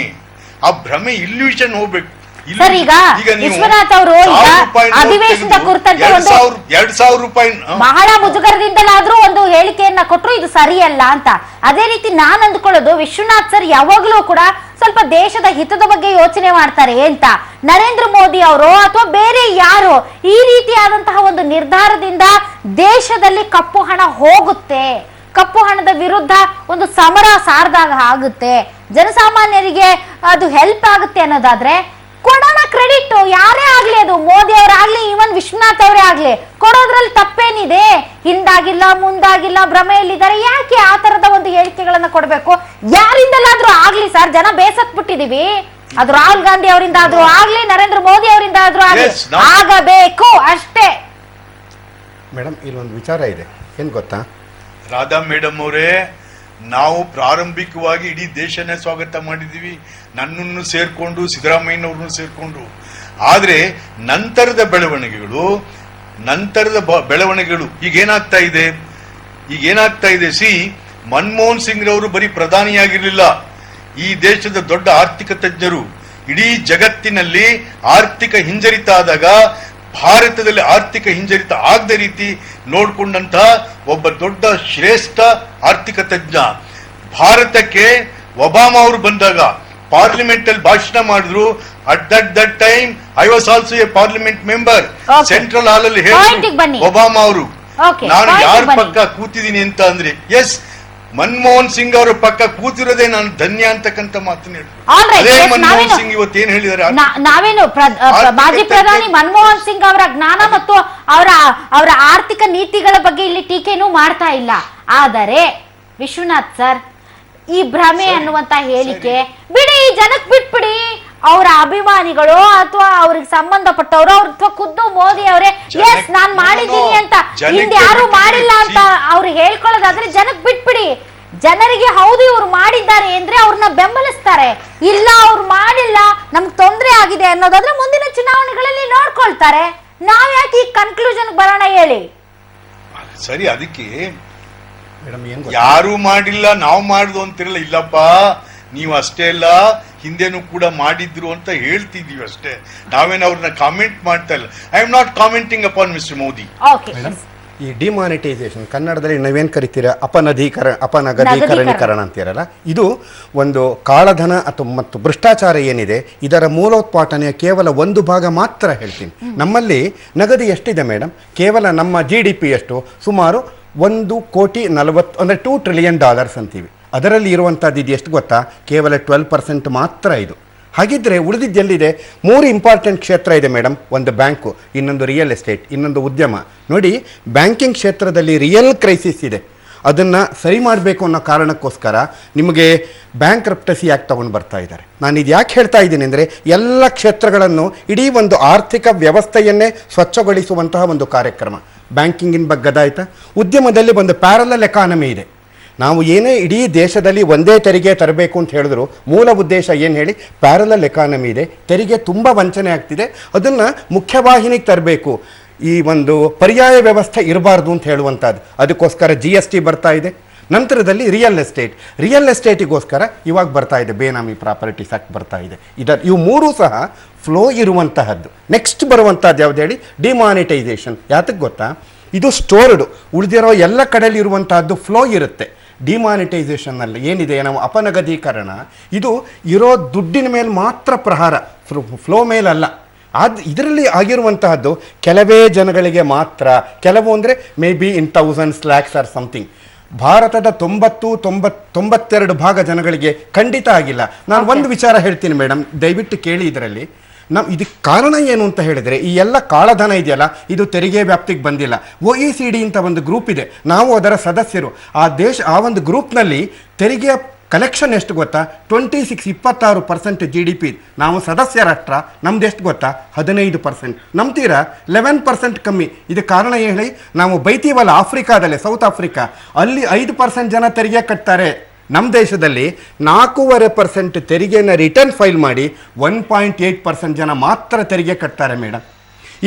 ಆ ಭ್ರಮೆ ಇಲ್ಯೂಷನ್ ಹೋಗ್ಬೇಕು. ಇಲ್ಲಿ- ಸರ್, ಈಗ ನೀವು ವಿಶ್ವನಾಥ್ ಅವರು ಈಗ 1000 ರೂಪಾಯಿ ನೋಟ್ ಅಧಿವೇಶನದ ತೆಗೆದು ಕುರಿತಂತೆ ಒಂದು 2000 ರೂಪಾಯಿ ಬಹಳ ಮುಜುಗರದಿಂದಲಾದ್ರೂ ಒಂದು ಹೇಳಿಕೆಯನ್ನ ಕೊಟ್ಟರು ಇದು ಸರಿಯಲ್ಲ ಅಂತ. ಅದೇ ರೀತಿ ನಾನ್ ಅಂದ್ಕೊಳ್ಳೋದು ವಿಶ್ವನಾಥ್ ಸರ್ ಯಾವಾಗ್ಲೂ ಕೂಡ ಸ್ವಲ್ಪ ದೇಶದ ಹಿತದ ಬಗ್ಗೆ ಯೋಚನೆ ಮಾಡ್ತಾರೆ ಅಂತ. ನರೇಂದ್ರ ಮೋದಿ ಅವರು ಅಥವಾ ಬೇರೆ ಯಾರು ಈ ರೀತಿಯಾದಂತಹ ಒಂದು ನಿರ್ಧಾರದಿಂದ ದೇಶದಲ್ಲಿ ಕಪ್ಪು ಹಣ ಹೋಗುತ್ತೆ, ಕಪ್ಪು ಹಣದ ವಿರುದ್ಧ ಒಂದು ಸಮರ ಸಾರ್ದಾಗ ಆಗುತ್ತೆ, ಜನಸಾಮಾನ್ಯರಿಗೆ ಅದು ಹೆಲ್ಪ್ ಆಗುತ್ತೆ ಅನ್ನೋದಾದ್ರೆ ಕೊಡೋಣ ಕ್ರೆಡಿಟ್. ಯಾರೇ ಆಗ್ಲಿ, ಅದು ಮೋದಿ ಅವರಾಗ್ಲಿ ಇವನ್ ವಿಶ್ವನಾಥ್ ಅವರೇ ಆಗ್ಲಿ, ಕೊಡೋದ್ರಲ್ಲಿ ತಪ್ಪೇನಿದೆ? ಹಿಂದಾಗಿಲ್ಲ ಮುಂದಾಗಿಲ್ಲ ಭ್ರಮೆಯಲ್ಲಿದ್ದಾರೆ, ಯಾಕೆ ಆ ತರದ ಒಂದು ಹೇಳಿಕೆಗಳನ್ನ ಕೊಡ್ಬೇಕು? ಯಾರಿಂದಲಾದ್ರೂ ಆಗ್ಲಿ ಸರ್, ಜನ ಬೇಸತ್ ಬಿಟ್ಟಿದೀವಿ. ಅದು ರಾಹುಲ್ ಗಾಂಧಿ ಅವರಿಂದ ಆದ್ರೂ ಆಗ್ಲಿ, ನರೇಂದ್ರ ಮೋದಿ ಅವರಿಂದ ಆದ್ರೂ ಆಗ್ಲಿ, ಆಗಬೇಕು ಅಷ್ಟೇ. ಮೇಡಮ್ ಇಲ್ಲೊಂದು ವಿಚಾರ ಇದೆ, ಏನ್ ಗೊತ್ತಾ? ರಾಧಾ ಮೇಡಮ್ ಅವರೇ, ನಾವು ಪ್ರಾರಂಭಿಕವಾಗಿ ಇಡೀ ದೇಶನೇ ಸ್ವಾಗತ ಮಾಡಿದೀವಿ, ನನ್ನನ್ನು ಸೇರ್ಕೊಂಡು ಸಿದ್ದರಾಮಯ್ಯನವ್ರನ್ನು ಸೇರ್ಕೊಂಡು. ಆದ್ರೆ ನಂತರದ ಬೆಳವಣಿಗೆಗಳು ಈಗೇನಾಗ್ತಾ ಇದೆ ಸಿ ಮನಮೋಹನ್ ಸಿಂಗ್ ರವರು ಬರೀ ಪ್ರಧಾನಿಯಾಗಿರ್ಲಿಲ್ಲ, ಈ ದೇಶದ ದೊಡ್ಡ ಆರ್ಥಿಕ ತಜ್ಞರು. ಇಡೀ ಜಗತ್ತಿನಲ್ಲಿ ಆರ್ಥಿಕ ಹಿಂಜರಿತ ಆದಾಗ ಭಾರತದಲ್ಲಿ ಆರ್ಥಿಕ ಹಿಂಜರಿತ ಆಗದ ರೀತಿ ನೋಡ್ಕೊಂಡಂತ ಒಬ್ಬ ದೊಡ್ಡ ಶ್ರೇಷ್ಠ ಆರ್ಥಿಕ ತಜ್ಞ. ಭಾರತಕ್ಕೆ ಒಬಾಮಾ ಅವರು ಬಂದಾಗ ಪಾರ್ಲಿಮೆಂಟ್ ಅಲ್ಲಿ ಭಾಷಣ ಮಾಡಿದ್ರು. At that time I was also a parliament member. Central hall ಅಲ್ಲಿ ಹೇಳಿದ್ರು ಒಬಾಮಾ ಅವರು, ನಾನು ಯಾರ ಪಕ್ಕ ಕೂತಿದ್ದೀನಿ ಅಂತ ಅಂದ್ರೆ, ಎಸ್ ಮನಮೋಹನ್ ಸಿಂಗ್ ಅವರ ಪಕ್ಕ ಕೂತಿರೋದೇ ನಾನು ಧನ್ಯ ಅಂತಕ್ಕಂಥ ಮಾತನ್ನ ಹೇಳಿದ್ರು. ಅದೇ ಮನಮೋಹನ್ ಸಿಂಗ್ ಇವತ್ತೇನು ಹೇಳಿದ್ದಾರೆ? ನಾವೇನು ಮಾಜಿ ಪ್ರಧಾನಿ ಮನಮೋಹನ್ ಸಿಂಗ್ ಅವರ ಜ್ಞಾನ ಮತ್ತು ಅವರ ಆರ್ಥಿಕ ನೀತಿಗಳ ಬಗ್ಗೆ ಇಲ್ಲಿ ಟೀಕೆನೂ ಮಾಡ್ತಾ ಇಲ್ಲ. ಆದರೆ ವಿಶ್ವನಾಥ್ ಸರ್, ಈ ಭ್ರಮೆ ಅನ್ನುವಂತ ಹೇಳಿಕೆ ಬಿಡಿ, ಜನಕ್ ಬಿಟ್ಬಿಡಿ. ಅವರ ಅಭಿಮಾನಿಗಳು ಅಥವಾ ಅವ್ರಿಗೆ ಸಂಬಂಧಪಟ್ಟವರು ಅಥವಾ ಖುದ್ದು ಮೋದಿ ಅವರೇ ಎಸ್ ನಾನ್ ಮಾಡಿದ್ದೀನಿ ಅಂತ ಹಿಂದೆ ಯಾರು ಮಾಡಿಲ್ಲ ಅಂತ ಅವ್ರು ಹೇಳ್ಕೊಳ್ಳೋದಾದ್ರೆ ಜನಕ್ ಬಿಟ್ಬಿಡಿ. ಜನರಿಗೆ ಹೌದು ಇವ್ರು ಮಾಡಿದ್ದಾರೆ ಅಂದ್ರೆ ಅವ್ರನ್ನ ಬೆಂಬಲಿಸ್ತಾರೆ. ಇಲ್ಲ ಅವ್ರು ಮಾಡಿಲ್ಲ, ನಮ್ಗೆ ತೊಂದರೆ ಆಗಿದೆ ಅನ್ನೋದಾದ್ರೆ ಮುಂದಿನ ಚುನಾವಣೆಗಳಲ್ಲಿ ನೋಡ್ಕೊಳ್ತಾರೆ. ನಾವ್ ಯಾಕೆ ಈ ಕನ್ಕ್ಲೂಷನ್ ಬರೋಣ ಹೇಳಿ? ಸರಿ, ಅದಕ್ಕೆ ಮೇಡಮ್ ಏನ್ ಯಾರು ಮಾಡಿಲ್ಲ ನಾವು ಮಾಡುದು ಅಂತಿರಲ್ಲ. ಇಲ್ಲಪ್ಪ, ನೀವು ಅಷ್ಟೇ ಅಲ್ಲ, ಹಿಂದೆನೂ ಕೂಡ ಮಾಡಿದ್ರು ಅಂತ ಹೇಳ್ತಿದೀವಿ ಅಷ್ಟೇ. ನಾವೇನು ಅವ್ರನ್ನ ಕಾಮೆಂಟ್ ಮಾಡ್ತಾ ಇಲ್ಲ. I am not commenting upon mister Modi. ಈ ಡಿಮಾನಿಟೈಸೇಷನ್ ಕನ್ನಡದಲ್ಲಿ ನಾವೇನ್ ಕರಿತೀರಾ ಅಪನಗದೀಕರಣ ಅಂತೀರಲ್ಲ, ಇದು ಒಂದು ಕಾಳಧನ ಅಥವಾ ಮತ್ತು ಭ್ರಷ್ಟಾಚಾರ ಏನಿದೆ ಇದರ ಮೂಲೋತ್ಪಾಟನೆಯ ಕೇವಲ ಒಂದು ಭಾಗ ಮಾತ್ರ ಹೇಳ್ತೀನಿ. ನಮ್ಮಲ್ಲಿ ನಗದು ಎಷ್ಟಿದೆ ಮೇಡಮ್? ಕೇವಲ ನಮ್ಮ GDP ಎಷ್ಟು? ಸುಮಾರು 1,40,00,000 ಅಂದರೆ $2 trillion ಅಂತೀವಿ. ಅದರಲ್ಲಿ ಇರುವಂಥದ್ದು ಇದು ಎಷ್ಟು ಗೊತ್ತಾ? ಕೇವಲ 12% ಮಾತ್ರ ಇದು. ಹಾಗಿದ್ರೆ ಉಳಿದಿದ್ದೆಲ್ಲಿದೆ? 3 ಇಂಪಾರ್ಟೆಂಟ್ ಕ್ಷೇತ್ರ ಇದೆ ಮೇಡಮ್. ಒಂದು ಬ್ಯಾಂಕು, ಇನ್ನೊಂದು ರಿಯಲ್ ಎಸ್ಟೇಟ್, ಇನ್ನೊಂದು ಉದ್ಯಮ. ನೋಡಿ, ಬ್ಯಾಂಕಿಂಗ್ ಕ್ಷೇತ್ರದಲ್ಲಿ ರಿಯಲ್ ಕ್ರೈಸಿಸ್ ಇದೆ. ಅದನ್ನು ಸರಿ ಮಾಡಬೇಕು ಅನ್ನೋ ಕಾರಣಕ್ಕೋಸ್ಕರ ನಿಮಗೆ ಬ್ಯಾಂಕ್ರಪ್ಟಸಿ ಆ್ಯಕ್ಟ್ ತಗೊಂಡು ಬರ್ತಾ ಇದ್ದಾರೆ. ನಾನು ಇದು ಯಾಕೆ ಹೇಳ್ತಾ ಇದ್ದೀನಿ ಅಂದರೆ, ಎಲ್ಲ ಕ್ಷೇತ್ರಗಳನ್ನು ಇಡೀ ಒಂದು ಆರ್ಥಿಕ ವ್ಯವಸ್ಥೆಯನ್ನೇ ಸ್ವಚ್ಛಗೊಳಿಸುವಂತಹ ಒಂದು ಕಾರ್ಯಕ್ರಮ. ಬ್ಯಾಂಕಿಂಗಿನ ಬಗ್ಗೆ ಅದಾಯ್ತಾ? ಉದ್ಯಮದಲ್ಲಿ ಒಂದು ಪ್ಯಾರಲಲ್ ಎಕಾನಮಿ ಇದೆ. ನಾವು ಏನೇ ಇಡೀ ದೇಶದಲ್ಲಿ ಒಂದೇ ತೆರಿಗೆ ತರಬೇಕು ಅಂತ ಹೇಳಿದ್ರು ಮೂಲ ಉದ್ದೇಶ ಏನು ಹೇಳಿ? ಪ್ಯಾರಲಲ್ ಎಕಾನಮಿ ಇದೆ, ತೆರಿಗೆ ತುಂಬ ವಂಚನೆ ಆಗ್ತಿದೆ, ಅದನ್ನು ಮುಖ್ಯವಾಹಿನಿಗೆ ತರಬೇಕು, ಈ ಒಂದು ಪರ್ಯಾಯ ವ್ಯವಸ್ಥೆ ಇರಬಾರ್ದು ಅಂತ ಹೇಳುವಂಥದ್ದು. ಅದಕ್ಕೋಸ್ಕರ GST ಬರ್ತಾ ಇದೆ. ನಂತರದಲ್ಲಿ ರಿಯಲ್ ಎಸ್ಟೇಟಿಗೋಸ್ಕರ ಇವಾಗ ಬರ್ತಾ ಇದೆ ಬೇನಾಮಿ ಪ್ರಾಪರ್ಟೀಸ್ ಆಕ್ಟ್ ಬರ್ತಾ ಇದೆ. ಇವು ಮೂರೂ ಸಹ ಫ್ಲೋ ಇರುವಂತಹದ್ದು. ನೆಕ್ಸ್ಟ್ ಬರುವಂಥದ್ದು ಯಾವ್ದು ಹೇಳಿ? ಡಿಮಾನಿಟೈಸೇಷನ್. ಯಾತಕ್ಕೆ ಗೊತ್ತಾ? ಇದು ಸ್ಟೋರ್ಡ್, ಉಳಿದಿರೋ ಎಲ್ಲ ಕಡೆಯಲ್ಲಿ ಇರುವಂತಹದ್ದು ಫ್ಲೋ ಇರುತ್ತೆ. ಡಿಮಾನಿಟೈಸೇಷನ್ನಲ್ಲಿ ಏನಿದೆ, ನಾವು ಅಪನಗದೀಕರಣ, ಇದು ಇರೋ ದುಡ್ಡಿನ ಮೇಲೆ ಮಾತ್ರ ಪ್ರಹಾರ, ಫ್ಲೋ ಮೇಲಲ್ಲ. ಇದರಲ್ಲಿ ಆಗಿರುವಂತಹದ್ದು ಕೆಲವೇ ಜನಗಳಿಗೆ ಮಾತ್ರ, ಕೆಲವು ಅಂದರೆ maybe in thousands, lakhs or something. ಭಾರತದ 92 ಭಾಗ ಜನಗಳಿಗೆ ಖಂಡಿತ ಆಗಿಲ್ಲ. ನಾನು ಒಂದು ವಿಚಾರ ಹೇಳ್ತೀನಿ ಮೇಡಮ್, ದಯವಿಟ್ಟು ಕೇಳಿ. ಇದರಲ್ಲಿ ಇದಕ್ಕೆ ಕಾರಣ ಏನು ಅಂತ ಹೇಳಿದರೆ, ಈ ಎಲ್ಲ ಕಾಳಧನ ಇದೆಯಲ್ಲ, ಇದು ತೆರಿಗೆ ವ್ಯಾಪ್ತಿಗೆ ಬಂದಿಲ್ಲ. OECD ಅಂತ ಒಂದು ಗ್ರೂಪ್ ಇದೆ, ನಾವು ಅದರ ಸದಸ್ಯರು. ಆ ಒಂದು ಗ್ರೂಪ್ನಲ್ಲಿ ತೆರಿಗೆಯ ಕಲೆಕ್ಷನ್ ಎಷ್ಟು ಗೊತ್ತಾ? 26% GDP. ನಾವು ಸದಸ್ಯ ರಾಷ್ಟ್ರ, ನಮ್ದು ಎಷ್ಟು ಗೊತ್ತಾ? 15%. ನಂಬ್ತೀರಾ? 11% ಕಮ್ಮಿ. ಇದು ಕಾರಣ ಹೇಳಿ? ನಾವು ಬೈತೀವಲ್ಲ ಆಫ್ರಿಕಾದಲ್ಲಿ, ಸೌತ್ ಆಫ್ರಿಕಾ, ಅಲ್ಲಿ 5% ಜನ ತೆರಿಗೆ ಕಟ್ತಾರೆ. ನಮ್ಮ ದೇಶದಲ್ಲಿ 4.5% ತೆರಿಗೆಯನ್ನು ರಿಟರ್ನ್ ಫೈಲ್ ಮಾಡಿ 1.8% ಜನ ಮಾತ್ರ ತೆರಿಗೆ ಕಟ್ತಾರೆ ಮೇಡಮ್.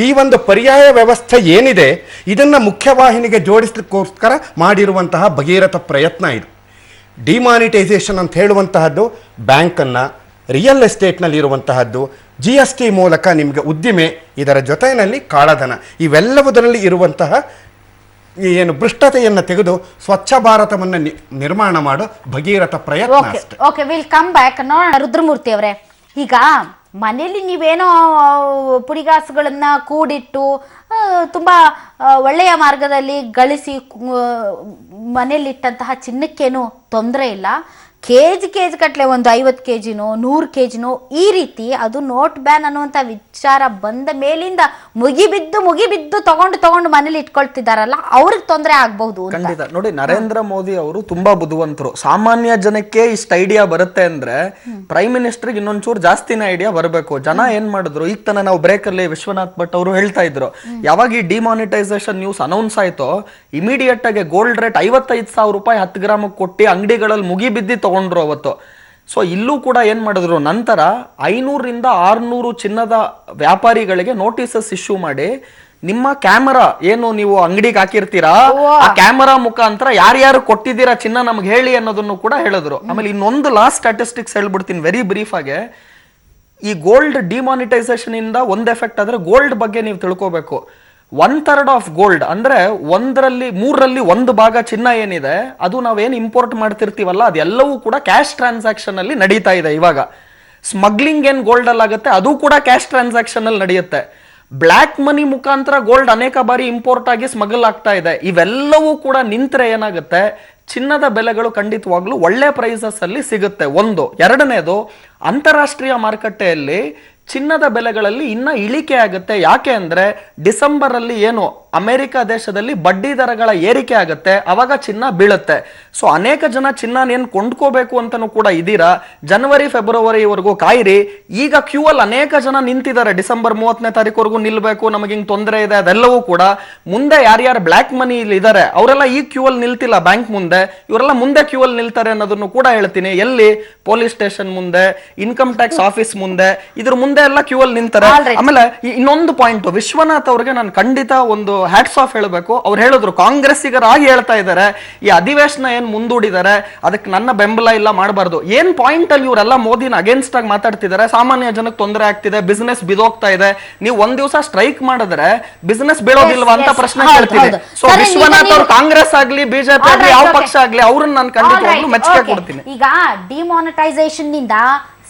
ಈ ಒಂದು ಪರ್ಯಾಯ ವ್ಯವಸ್ಥೆ ಏನಿದೆ, ಇದನ್ನು ಮುಖ್ಯವಾಹಿನಿಗೆ ಜೋಡಿಸಲಿಕ್ಕೋಸ್ಕರ ಮಾಡಿರುವಂತಹ ಭಗೀರಥ ಪ್ರಯತ್ನ ಇದು. ಡಿಮಾನಿಟೈಸೇಷನ್ ಅಂತ ಹೇಳುವಂತಹದ್ದು ಬ್ಯಾಂಕನ್ನು, ರಿಯಲ್ ಎಸ್ಟೇಟ್ನಲ್ಲಿ ಇರುವಂತಹದ್ದು, GST ಮೂಲಕ ನಿಮಗೆ ಉದ್ದಿಮೆ, ಇದರ ಜೊತೆಯಲ್ಲಿ ಕಾಳಧನ, ಇವೆಲ್ಲವುದರಲ್ಲಿ ಇರುವಂತಹ ಏನು ಭ್ರಷ್ಟತೆಯನ್ನು ತೆಗೆದು ಸ್ವಚ್ಛ ಭಾರತವನ್ನು ನಿರ್ಮಾಣ ಮಾಡೋ ಭಗೀರಥ ಪ್ರಯತ್ನ ಅಷ್ಟೇ. Okay will come back. ನೋಡೋಣ ರುದ್ರಮೂರ್ತಿ ಅವರೇ, ಈಗ ಮನೆಯಲ್ಲಿ ನೀವೇನೋ ಪುಡಿಗಾಸುಗಳನ್ನ ಕೂಡಿಟ್ಟು ತುಂಬಾ ಒಳ್ಳೆಯ ಮಾರ್ಗದಲ್ಲಿ ಗಳಿಸಿ ಮನೆಯಲ್ಲಿಟ್ಟಂತಹ ಚಿನ್ನಕ್ಕೇನು ತೊಂದರೆ ಇಲ್ಲ. ಕೆಜಿ ಕಟ್ಲೆ ಒಂದು 50 kgನೋ 100 kgನೋ ಈ ರೀತಿ ಅದು ನೋಟ್ ಬ್ಯಾನ್ ಅನ್ನುವಂಥ ವಿಚಾರ ಬಂದ ಮೇಲಿಂದ ಮುಗಿಬಿದ್ದು ತಗೊಂಡು ಮನೇಲಿ ಇಟ್ಕೊಳ್ತಿದಾರಲ್ಲ, ಅವ್ರಿಗೆ ತೊಂದರೆ ಆಗಬಹುದು. ಖಂಡಿತ. ನೋಡಿ, ನರೇಂದ್ರ ಮೋದಿ ಅವರು ತುಂಬಾ ಬುದ್ಧಿವಂತರು. ಸಾಮಾನ್ಯ ಜನಕ್ಕೆ ಇಷ್ಟ ಐಡಿಯಾ ಬರುತ್ತೆ ಅಂದ್ರೆ ಪ್ರೈಮ್ ಮಿನಿಸ್ಟರ್ಗೆ ಇನ್ನೊಂಚೂರು ಜಾಸ್ತಿನೇ ಐಡಿಯಾ ಬರಬೇಕು. ಜನ ಏನ್ ಮಾಡಿದ್ರು, ಈಗ ತನ ನಾವು ಬ್ರೇಕ್ ಅಲ್ಲಿ ವಿಶ್ವನಾಥ್ ಭಟ್ ಅವರು ಹೇಳ್ತಾ ಇದ್ರು, ಯಾವಾಗ ಈ ಡಿಮಾನಿಟೈಸೇಷನ್ ನ್ಯೂಸ್ ಅನೌನ್ಸ್ ಆಯ್ತೋ ಇಮಿಡಿಯೇಟ್ ಆಗಿ ಗೋಲ್ಡ್ ರೇಟ್ 55,000 ರೂಪಾಯಿ 10 ಗ್ರಾಮ್ ಕೊಟ್ಟಿ ಅಂಗಡಿಗಳಲ್ಲಿ ಮುಗಿಬಿದ್ದಿ ತಗೊಂಡ್ರು ಅವತ್ತು. ಸೊ ಇಲ್ಲೂ ಕೂಡ ಏನ್ ಮಾಡಿದ್ರು, ನಂತರ 500ರಿಂದ 600 ಚಿನ್ನದ ವ್ಯಾಪಾರಿಗಳಿಗೆ ನೋಟಿಸಸ್ ಇಶ್ಯೂ ಮಾಡಿ, ನಿಮ್ಮ ಕ್ಯಾಮರಾ ಏನು ನೀವು ಅಂಗಡಿಗೆ ಹಾಕಿರ್ತೀರಾ ಆ ಕ್ಯಾಮರಾ ಮುಖಾಂತರ ಯಾರ್ಯಾರು ಕೊಟ್ಟಿದ್ದೀರಾ ಚಿನ್ನ ನಮ್ಗೆ ಹೇಳಿ ಅನ್ನೋದನ್ನು ಕೂಡ ಹೇಳಿದ್ರು. ಆಮೇಲೆ ಇನ್ನೊಂದು ಲಾಸ್ಟ್ ಸ್ಟ್ಯಾಟಿಸ್ಟಿಕ್ಸ್ ಹೇಳ್ಬಿಡ್ತೀನಿ ವೆರಿ ಬ್ರೀಫ್ ಆಗಿ. ಈ ಗೋಲ್ಡ್ ಡಿಮಾನಿಟೈಸೇಷನ್ ಇಂದ ಒಂದ್ ಎಫೆಕ್ಟ್ ಆದ್ರೆ ಗೋಲ್ಡ್ ಬಗ್ಗೆ ನೀವು ತಿಳ್ಕೋಬೇಕು. 1/3 ಆಫ್ ಗೋಲ್ಡ್ ಅಂದ್ರೆ 3/1 ಭಾಗ ಚಿನ್ನ ಏನಿದೆ ಅದು ನಾವೇನು ಇಂಪೋರ್ಟ್ ಮಾಡ್ತಿರ್ತೀವಲ್ಲ ಅದೆಲ್ಲವೂ ಕೂಡ ಕ್ಯಾಶ್ ಟ್ರಾನ್ಸಾಕ್ಷನ್ ಅಲ್ಲಿ ನಡೀತಾ ಇದೆ. ಇವಾಗ ಸ್ಮಗ್ಲಿಂಗ್ ಏನ್ ಗೋಲ್ಡ್ ಅಲ್ಲಿ ಆಗುತ್ತೆ ಅದು ಕೂಡ ಕ್ಯಾಶ್ ಟ್ರಾನ್ಸಾಕ್ಷನ್ ಅಲ್ಲಿ ನಡೆಯುತ್ತೆ. ಬ್ಲ್ಯಾಕ್ ಮನಿ ಮುಖಾಂತರ ಗೋಲ್ಡ್ ಅನೇಕ ಬಾರಿ ಇಂಪೋರ್ಟ್ ಆಗಿ ಸ್ಮಗಲ್ ಆಗ್ತಾ ಇದೆ. ಇವೆಲ್ಲವೂ ಕೂಡ ನಿಂತ್ರೆ ಏನಾಗುತ್ತೆ, ಚಿನ್ನದ ಬೆಲೆಗಳು ಖಂಡಿತವಾಗ್ಲೂ ಒಳ್ಳೆ ಪ್ರೈಸಸ್ ಅಲ್ಲಿ ಸಿಗುತ್ತೆ. ಒಂದು. ಎರಡನೇದು, ಅಂತಾರಾಷ್ಟ್ರೀಯ ಮಾರುಕಟ್ಟೆಯಲ್ಲಿ ಚಿನ್ನದ ಬೆಲೆಗಳಲ್ಲಿ ಇನ್ನ ಇಳಿಕೆ ಆಗುತ್ತೆ. ಯಾಕೆ ಅಂದ್ರೆ ಡಿಸೆಂಬರ್ ಅಲ್ಲಿ ಏನು ಅಮೆರಿಕ ದೇಶದಲ್ಲಿ ಬಡ್ಡಿ ದರಗಳ ಏರಿಕೆ ಆಗುತ್ತೆ, ಅವಾಗ ಚಿನ್ನ ಬೀಳುತ್ತೆ. ಸೊ ಅನೇಕ ಜನ ಚಿನ್ನ ಏನ್ ಕೊಂಡ್ಕೋಬೇಕು ಅಂತಾನು ಕೂಡ ಇದೀರಾ, ಜನವರಿ ಫೆಬ್ರವರಿವರೆಗೂ ಕಾಯಿರಿ. ಈಗ ಕ್ಯೂ ಅಲ್ಲಿ ಅನೇಕ ಜನ ನಿಂತಿದ್ದಾರೆ, ಡಿಸೆಂಬರ್ 30ನೇ ತಾರೀಕುವರೆಗೂ ನಿಲ್ಬೇಕು, ನಮಗೆ ಹಿಂಗ್ ತೊಂದರೆ ಇದೆ, ಅದೆಲ್ಲವೂ ಕೂಡ. ಮುಂದೆ ಯಾರ್ಯಾರು ಬ್ಲ್ಯಾಕ್ ಮನಿ ಇಲ್ಲಿ ಇದಾರೆ ಅವರೆಲ್ಲ ಈ ಕ್ಯೂ ಅಲ್ಲಿ ನಿಲ್ತಿಲ್ಲ ಬ್ಯಾಂಕ್ ಮುಂದೆ, ಇವರೆಲ್ಲ ಮುಂದೆ ಕ್ಯೂ ಅಲ್ಲಿ ನಿಲ್ತಾರೆ ಅನ್ನೋದನ್ನು ಕೂಡ ಹೇಳ್ತೀನಿ. ಎಲ್ಲಿ? ಪೊಲೀಸ್ ಸ್ಟೇಷನ್ ಮುಂದೆ, ಇನ್ಕಮ್ ಟ್ಯಾಕ್ಸ್ ಆಫೀಸ್ ಮುಂದೆ, ಇದ್ರ ಮುಂದೆ ಎಲ್ಲ ಕ್ಯೂ ಅಲ್ಲಿ ನಿಂತಾರೆ. ಆಮೇಲೆ ಇನ್ನೊಂದು ಪಾಯಿಂಟ್, ವಿಶ್ವನಾಥ್ ಅವ್ರಿಗೆ ನಾನು ಖಂಡಿತ ಒಂದು ಹ್ಯಾಟ್ಸ್ ಆಫ್ ಹೇಳಬೇಕು. ಅವ್ರು ಹೇಳಿದ್ರು, ಕಾಂಗ್ರೆಸ್ಸಿಗರಾಗಿ ಹೇಳ್ತಾ ಇದ್ದಾರೆ ಈ ಅಧಿವೇಶನ ಏನ್ ಮುಂದೂಡಿದ್ದಾರೆ ಅದಕ್ಕೆ ನನ್ನ ಬೆಂಬಲ ಇಲ್ಲ, ಮಾಡಬಾರ್ದು. ಏನ್ ಪಾಯಿಂಟ್ ಅಲ್ಲಿ ಇವರೆಲ್ಲ ಮೋದಿನ ಅಗೇನ್ಸ್ಟ್ ಆಗಿ ಮಾತಾಡ್ತಿದ್ದಾರೆ, ಸಾಮಾನ್ಯ ಜನಕ್ಕೆ ತೊಂದರೆ ಆಗ್ತಿದೆ, ಬಿಸ್ನೆಸ್ ಬಿದೋಗ್ತಾ ಇದೆ, ನೀವು ಒಂದ್ ದಿವಸ ಸ್ಟ್ರೈಕ್ ಮಾಡಿದ್ರೆ ಬಿಸ್ನೆಸ್ ಬೀಳೋದಿಲ್ವಾ ಅಂತ ಪ್ರಶ್ನೆ ಕೇಳ್ತೀನಿ. ಸೊ ವಿಶ್ವನಾಥ್ ಅವ್ರು ಕಾಂಗ್ರೆಸ್ ಆಗ್ಲಿ ಬಿಜೆಪಿ ಆಗ್ಲಿ ಯಾವ ಪಕ್ಷ ಆಗ್ಲಿ ಅವ್ರನ್ನ ನಾನು ಖಂಡಿತವಾಗ್ಲೂ ಮೆಚ್ಚುಗೆ ಕೊಡ್ತೀನಿ. ಈಗ ಡಿಮಾನಿಟೈಸೇಷನ್ ನಿಂದ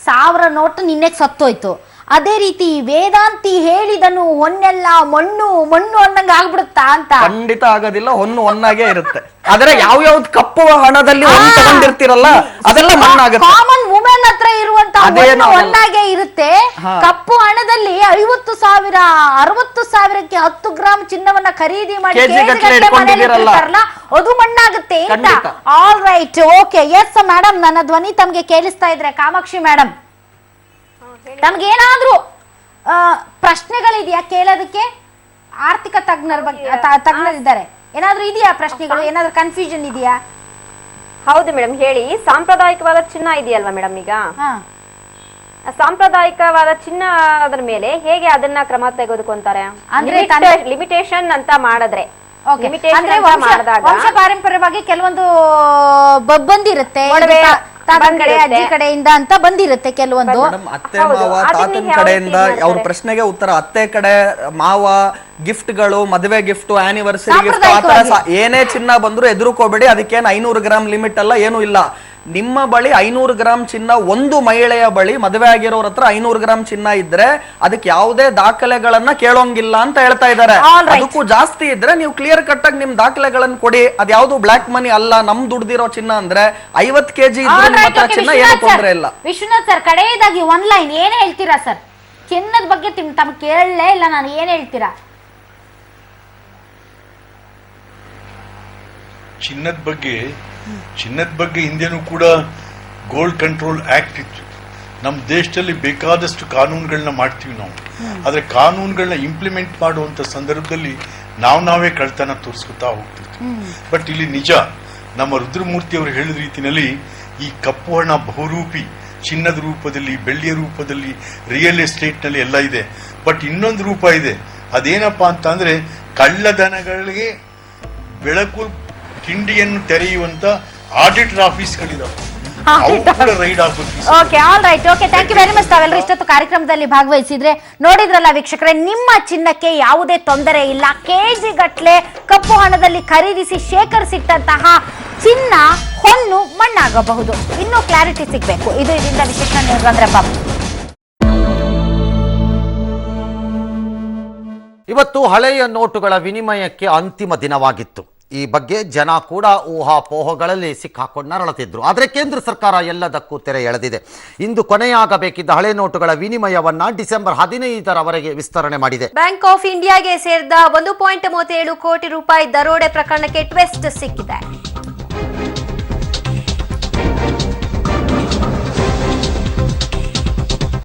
1000 ನೋಟ್ ನಿನ್ನೆ ಸತ್ತೋಯ್ತು. ಅದೇ ರೀತಿ ವೇದಾಂತಿ ಹೇಳಿದನು ಹೊನ್ನೆಲ್ಲ ಮಣ್ಣು ಅನ್ನಂಗ ಆಗ್ಬಿಡುತ್ತಾ ಅಂತ? ಖಂಡಿತ ಆಗೋದಿಲ್ಲ, ಹೊನ್ನಾಗೇ ಇರುತ್ತೆ. ಆದ್ರೆ ಯಾವ್ಯಾವ್ದು ಕಪ್ಪು ಹಣದಲ್ಲಿ ತಗೊಂಡಿರ್ತಿರಲ್ಲ ಅದೆಲ್ಲ ಮಣ್ಣಾಗುತ್ತೆ. ಕಾಮನ್ ವುಮೆನ್ ಹತ್ರ ಇರುವಂತ ಹೊನ್ನಾಗೆ ಇರುತ್ತೆ. ಕಪ್ಪು ಹಣದಲ್ಲಿ 50,000 60,000ಕ್ಕೆ 10 ಗ್ರಾಮ್ ಚಿನ್ನವನ್ನ ಖರೀದಿ ಮಾಡಿ ಅದು ಮಣ್ಣಾಗುತ್ತೆ ಅಂತ. All right, okay, yes madam, ನನ್ನ ಧ್ವನಿ ತಮ್ಗೆ ಕೇಳಿಸ್ತಾ ಇದ್ರೆ ಕಾಮಾಕ್ಷಿ ಮೇಡಮ್, ತಮ್ಗೇನಾದ್ರೂ ಪ್ರಶ್ನೆಗಳಿದೆಯಾ ಕೇಳೋದಕ್ಕೆ? ಆರ್ಥಿಕ ತಜ್ಞರಿದ್ದಾರೆ, ಏನಾದ್ರೂ ಇದೆಯಾ ಪ್ರಶ್ನೆಗಳು? ಏನಾದ್ರೂ ಕನ್ಫ್ಯೂಷನ್ ಇದೆಯಾ? ಹೌದು ಮೇಡಮ್, ಹೇಳಿ. ಸಾಂಪ್ರದಾಯಿಕವಾದ ಚಿನ್ನ ಇದೆಯಲ್ವಾ ಮೇಡಮ್, ಈಗ ಸಾಂಪ್ರದಾಯಿಕವಾದ ಚಿನ್ನ ಅದರ ಮೇಲೆ ಹೇಗೆ ಅದನ್ನ ಕ್ರಮ ತೆಗೆದುಕೊಂತಾರೆ? ಅಂದ್ರೆ ಲಿಮಿಟೇಷನ್ ಅಂತ ಮಾಡಿದ್ರೆ, ವಂಶ ಪಾರಂಪರ್ಯವಾಗಿ ಕೆಲವೊಂದು ಬಂದಿರುತ್ತೆ, ಅಜ್ಜಿ ಕಡೆಯಿಂದ ಅಂತ ಬಂದಿರುತ್ತೆ ಕೆಲವೊಂದು. ಅತ್ತೆ ಮಾವ ತಾತನ ಕಡೆಯಿಂದ ಅವ್ರ ಪ್ರಶ್ನೆಗೆ ಉತ್ತರ, ಅತ್ತೆ ಕಡೆ ಮಾವ ಗಿಫ್ಟ್ಗಳು, ಮದುವೆ ಗಿಫ್ಟ್, ಆನಿವರ್ಸರಿ ಗಿಫ್ಟ್, ಆತರ ಏನೇ ಚಿನ್ನ ಬಂದ್ರು ಎದುರುಕೋಬೇಡಿ. ಅದಕ್ಕೇನು 500 ಗ್ರಾಮ್ ಲಿಮಿಟ್ ಅಲ್ಲ, ಏನೂ ಇಲ್ಲ. ನಿಮ್ಮ ಬಳಿ 500 ಗ್ರಾಮ್ ಚಿನ್ನ, ಒಂದು ಮಹಿಳೆಯ ಬಳಿ ಮದುವೆ ಆಗಿರೋರ ಹತ್ರ 500 ಗ್ರಾಮ್ ಚಿನ್ನ ಇದ್ರೆ ಅದಕ್ಕೆ ಯಾವುದೇ ದಾಖಲೆಗಳನ್ನ ಕೇಳೋಂಗಿಲ್ಲ ಅಂತ ಹೇಳ್ತಾ ಇದ್ದಾರೆ. ಅದಕ್ಕೂ ಜಾಸ್ತಿ ಇದ್ರೆ ನೀವು ಕ್ಲಿಯರ್ ಕಟ್ ಆಗಿ ನಿಮ್ ದಾಖಲೆಗಳನ್ನ ಕೊಡಿ. ಅದ್ಯಾವುದು ಬ್ಲಾಕ್ ಮನಿ ಅಲ್ಲ, ನಮ್ ದುಡ್ದಿರೋ ಚಿನ್ನ. ಅಂದ್ರೆ 50 kg ಇದ್ರೆ ಚಿನ್ನ ಏನು ತೊಂದರೆ ಇಲ್ಲ. ವಿಶ್ವನಾಥ್ ಸರ್, ಕಡೆಯದಾಗಿ ಒನ್ ಲೈನ್ ಏನ್ ಹೇಳ್ತೀರಾ ಸರ್ ಚಿನ್ನದ ಬಗ್ಗೆ? ತಮ್ಗೆ ಕೇಳಲೇ ಇಲ್ಲ ನಾನು, ಏನ್ ಹೇಳ್ತೀರಾ? ಚಿನ್ನದ ಬಗ್ಗೆ ಹಿಂದೆನೂ ಕೂಡ ಗೋಲ್ಡ್ ಕಂಟ್ರೋಲ್ ಆಕ್ಟ್ ಇತ್ತು. ನಮ್ಮ ದೇಶದಲ್ಲಿ ಬೇಕಾದಷ್ಟು ಕಾನೂನುಗಳನ್ನ ಮಾಡ್ತೀವಿ ನಾವು, ಆದ್ರೆ ಕಾನೂನುಗಳನ್ನ ಇಂಪ್ಲಿಮೆಂಟ್ ಮಾಡುವಂತ ಸಂದರ್ಭದಲ್ಲಿ ನಾವೇ ಕಳ್ತನ ತೋರಿಸ್ಕೊತಾ ಹೋಗ್ತಿರ್ತೀವಿ. ಬಟ್ ಇಲ್ಲಿ ನಿಜ, ನಮ್ಮ ರುದ್ರಮೂರ್ತಿ ಅವರು ಹೇಳಿದ ರೀತಿಯಲ್ಲಿ ಈ ಕಪ್ಪು ಹಣ ಬಹುರೂಪಿ, ಚಿನ್ನದ ರೂಪದಲ್ಲಿ, ಬೆಳ್ಳಿಯ ರೂಪದಲ್ಲಿ, ರಿಯಲ್ ಎಸ್ಟೇಟ್ ನಲ್ಲಿ ಎಲ್ಲ ಇದೆ. ಬಟ್ ಇನ್ನೊಂದು ರೂಪ ಇದೆ, ಅದೇನಪ್ಪಾ ಅಂತ ಅಂದ್ರೆ ಕಳ್ಳಧನಗಳಿಗೆ ಬೆಳಕು ತಿಂಡಿಯನ್ನು ತೆರೆಯುವಂತ ಆಡಿಟರ್ ಆಫೀಸ್ಗಳಿದಾವೆ. ಅವು ಕೂಡ ರೈಡ್ ಆಗ್ಬೇಕು. Okay, all right, okay, thank you very much. ತಾವೆಲ್ಲರೂ ಇಷ್ಟೊತ್ತು ಕಾರ್ಯಕ್ರಮದಲ್ಲಿ ಭಾಗವಹಿಸಿದ್ರೆ ನೋಡಿದ್ರಲ್ಲ ವೀಕ್ಷಕರೇ, ನಿಮ್ಮ ಚಿನ್ನಕ್ಕೆ ಯಾವುದೇ ತೊಂದರೆ ಇಲ್ಲ. ಕೆಜಿ ಗಟ್ಲೆ ಕಪ್ಪು ಹಣದಲ್ಲಿ ಖರೀದಿಸಿ ಶೇಖರಿಸಿಟ್ಟಂತಹ ಚಿನ್ನ ಹೊನ್ನು ಮಣ್ಣಾಗಬಹುದು. ಇನ್ನೂ ಕ್ಲಾರಿಟಿ ಸಿಗಬೇಕು. ಇದು ಇದರಿಂದ ವಿಶೇಷ ನ್ಯೂಸ್ ಅಂದ್ರೆ ಬಾಬು. ಇವತ್ತು ಹಳೆಯ ನೋಟುಗಳ ವಿನಿಮಯಕ್ಕೆ ಅಂತಿಮ ದಿನವಾಗಿತ್ತು. ಈ ಬಗ್ಗೆ ಜನ ಕೂಡ ಊಹಾಪೋಹಗಳಲ್ಲಿ ಸಿಕ್ಕಾಕೊಂಡು ನರಳುತ್ತಿದ್ರು. ಆದರೆ ಕೇಂದ್ರ ಸರ್ಕಾರ ಎಲ್ಲದಕ್ಕೂ ತೆರೆ ಎಳೆದಿದೆ. ಇಂದು ಕೊನೆಯಾಗಬೇಕಿದ್ದ ಹಳೆ ನೋಟುಗಳ ವಿನಿಮಯವನ್ನ ಡಿಸೆಂಬರ್ 15ರವರೆಗೆ ವಿಸ್ತರಣೆ ಮಾಡಿದೆ. ಬ್ಯಾಂಕ್ ಆಫ್ ಇಂಡಿಯಾಗೆ ಸೇರಿದ 1.37 ಕೋಟಿ ರೂಪಾಯಿ ದರೋಡೆ ಪ್ರಕರಣಕ್ಕೆ ಟ್ವಿಸ್ಟ್ ಸಿಕ್ಕಿದೆ.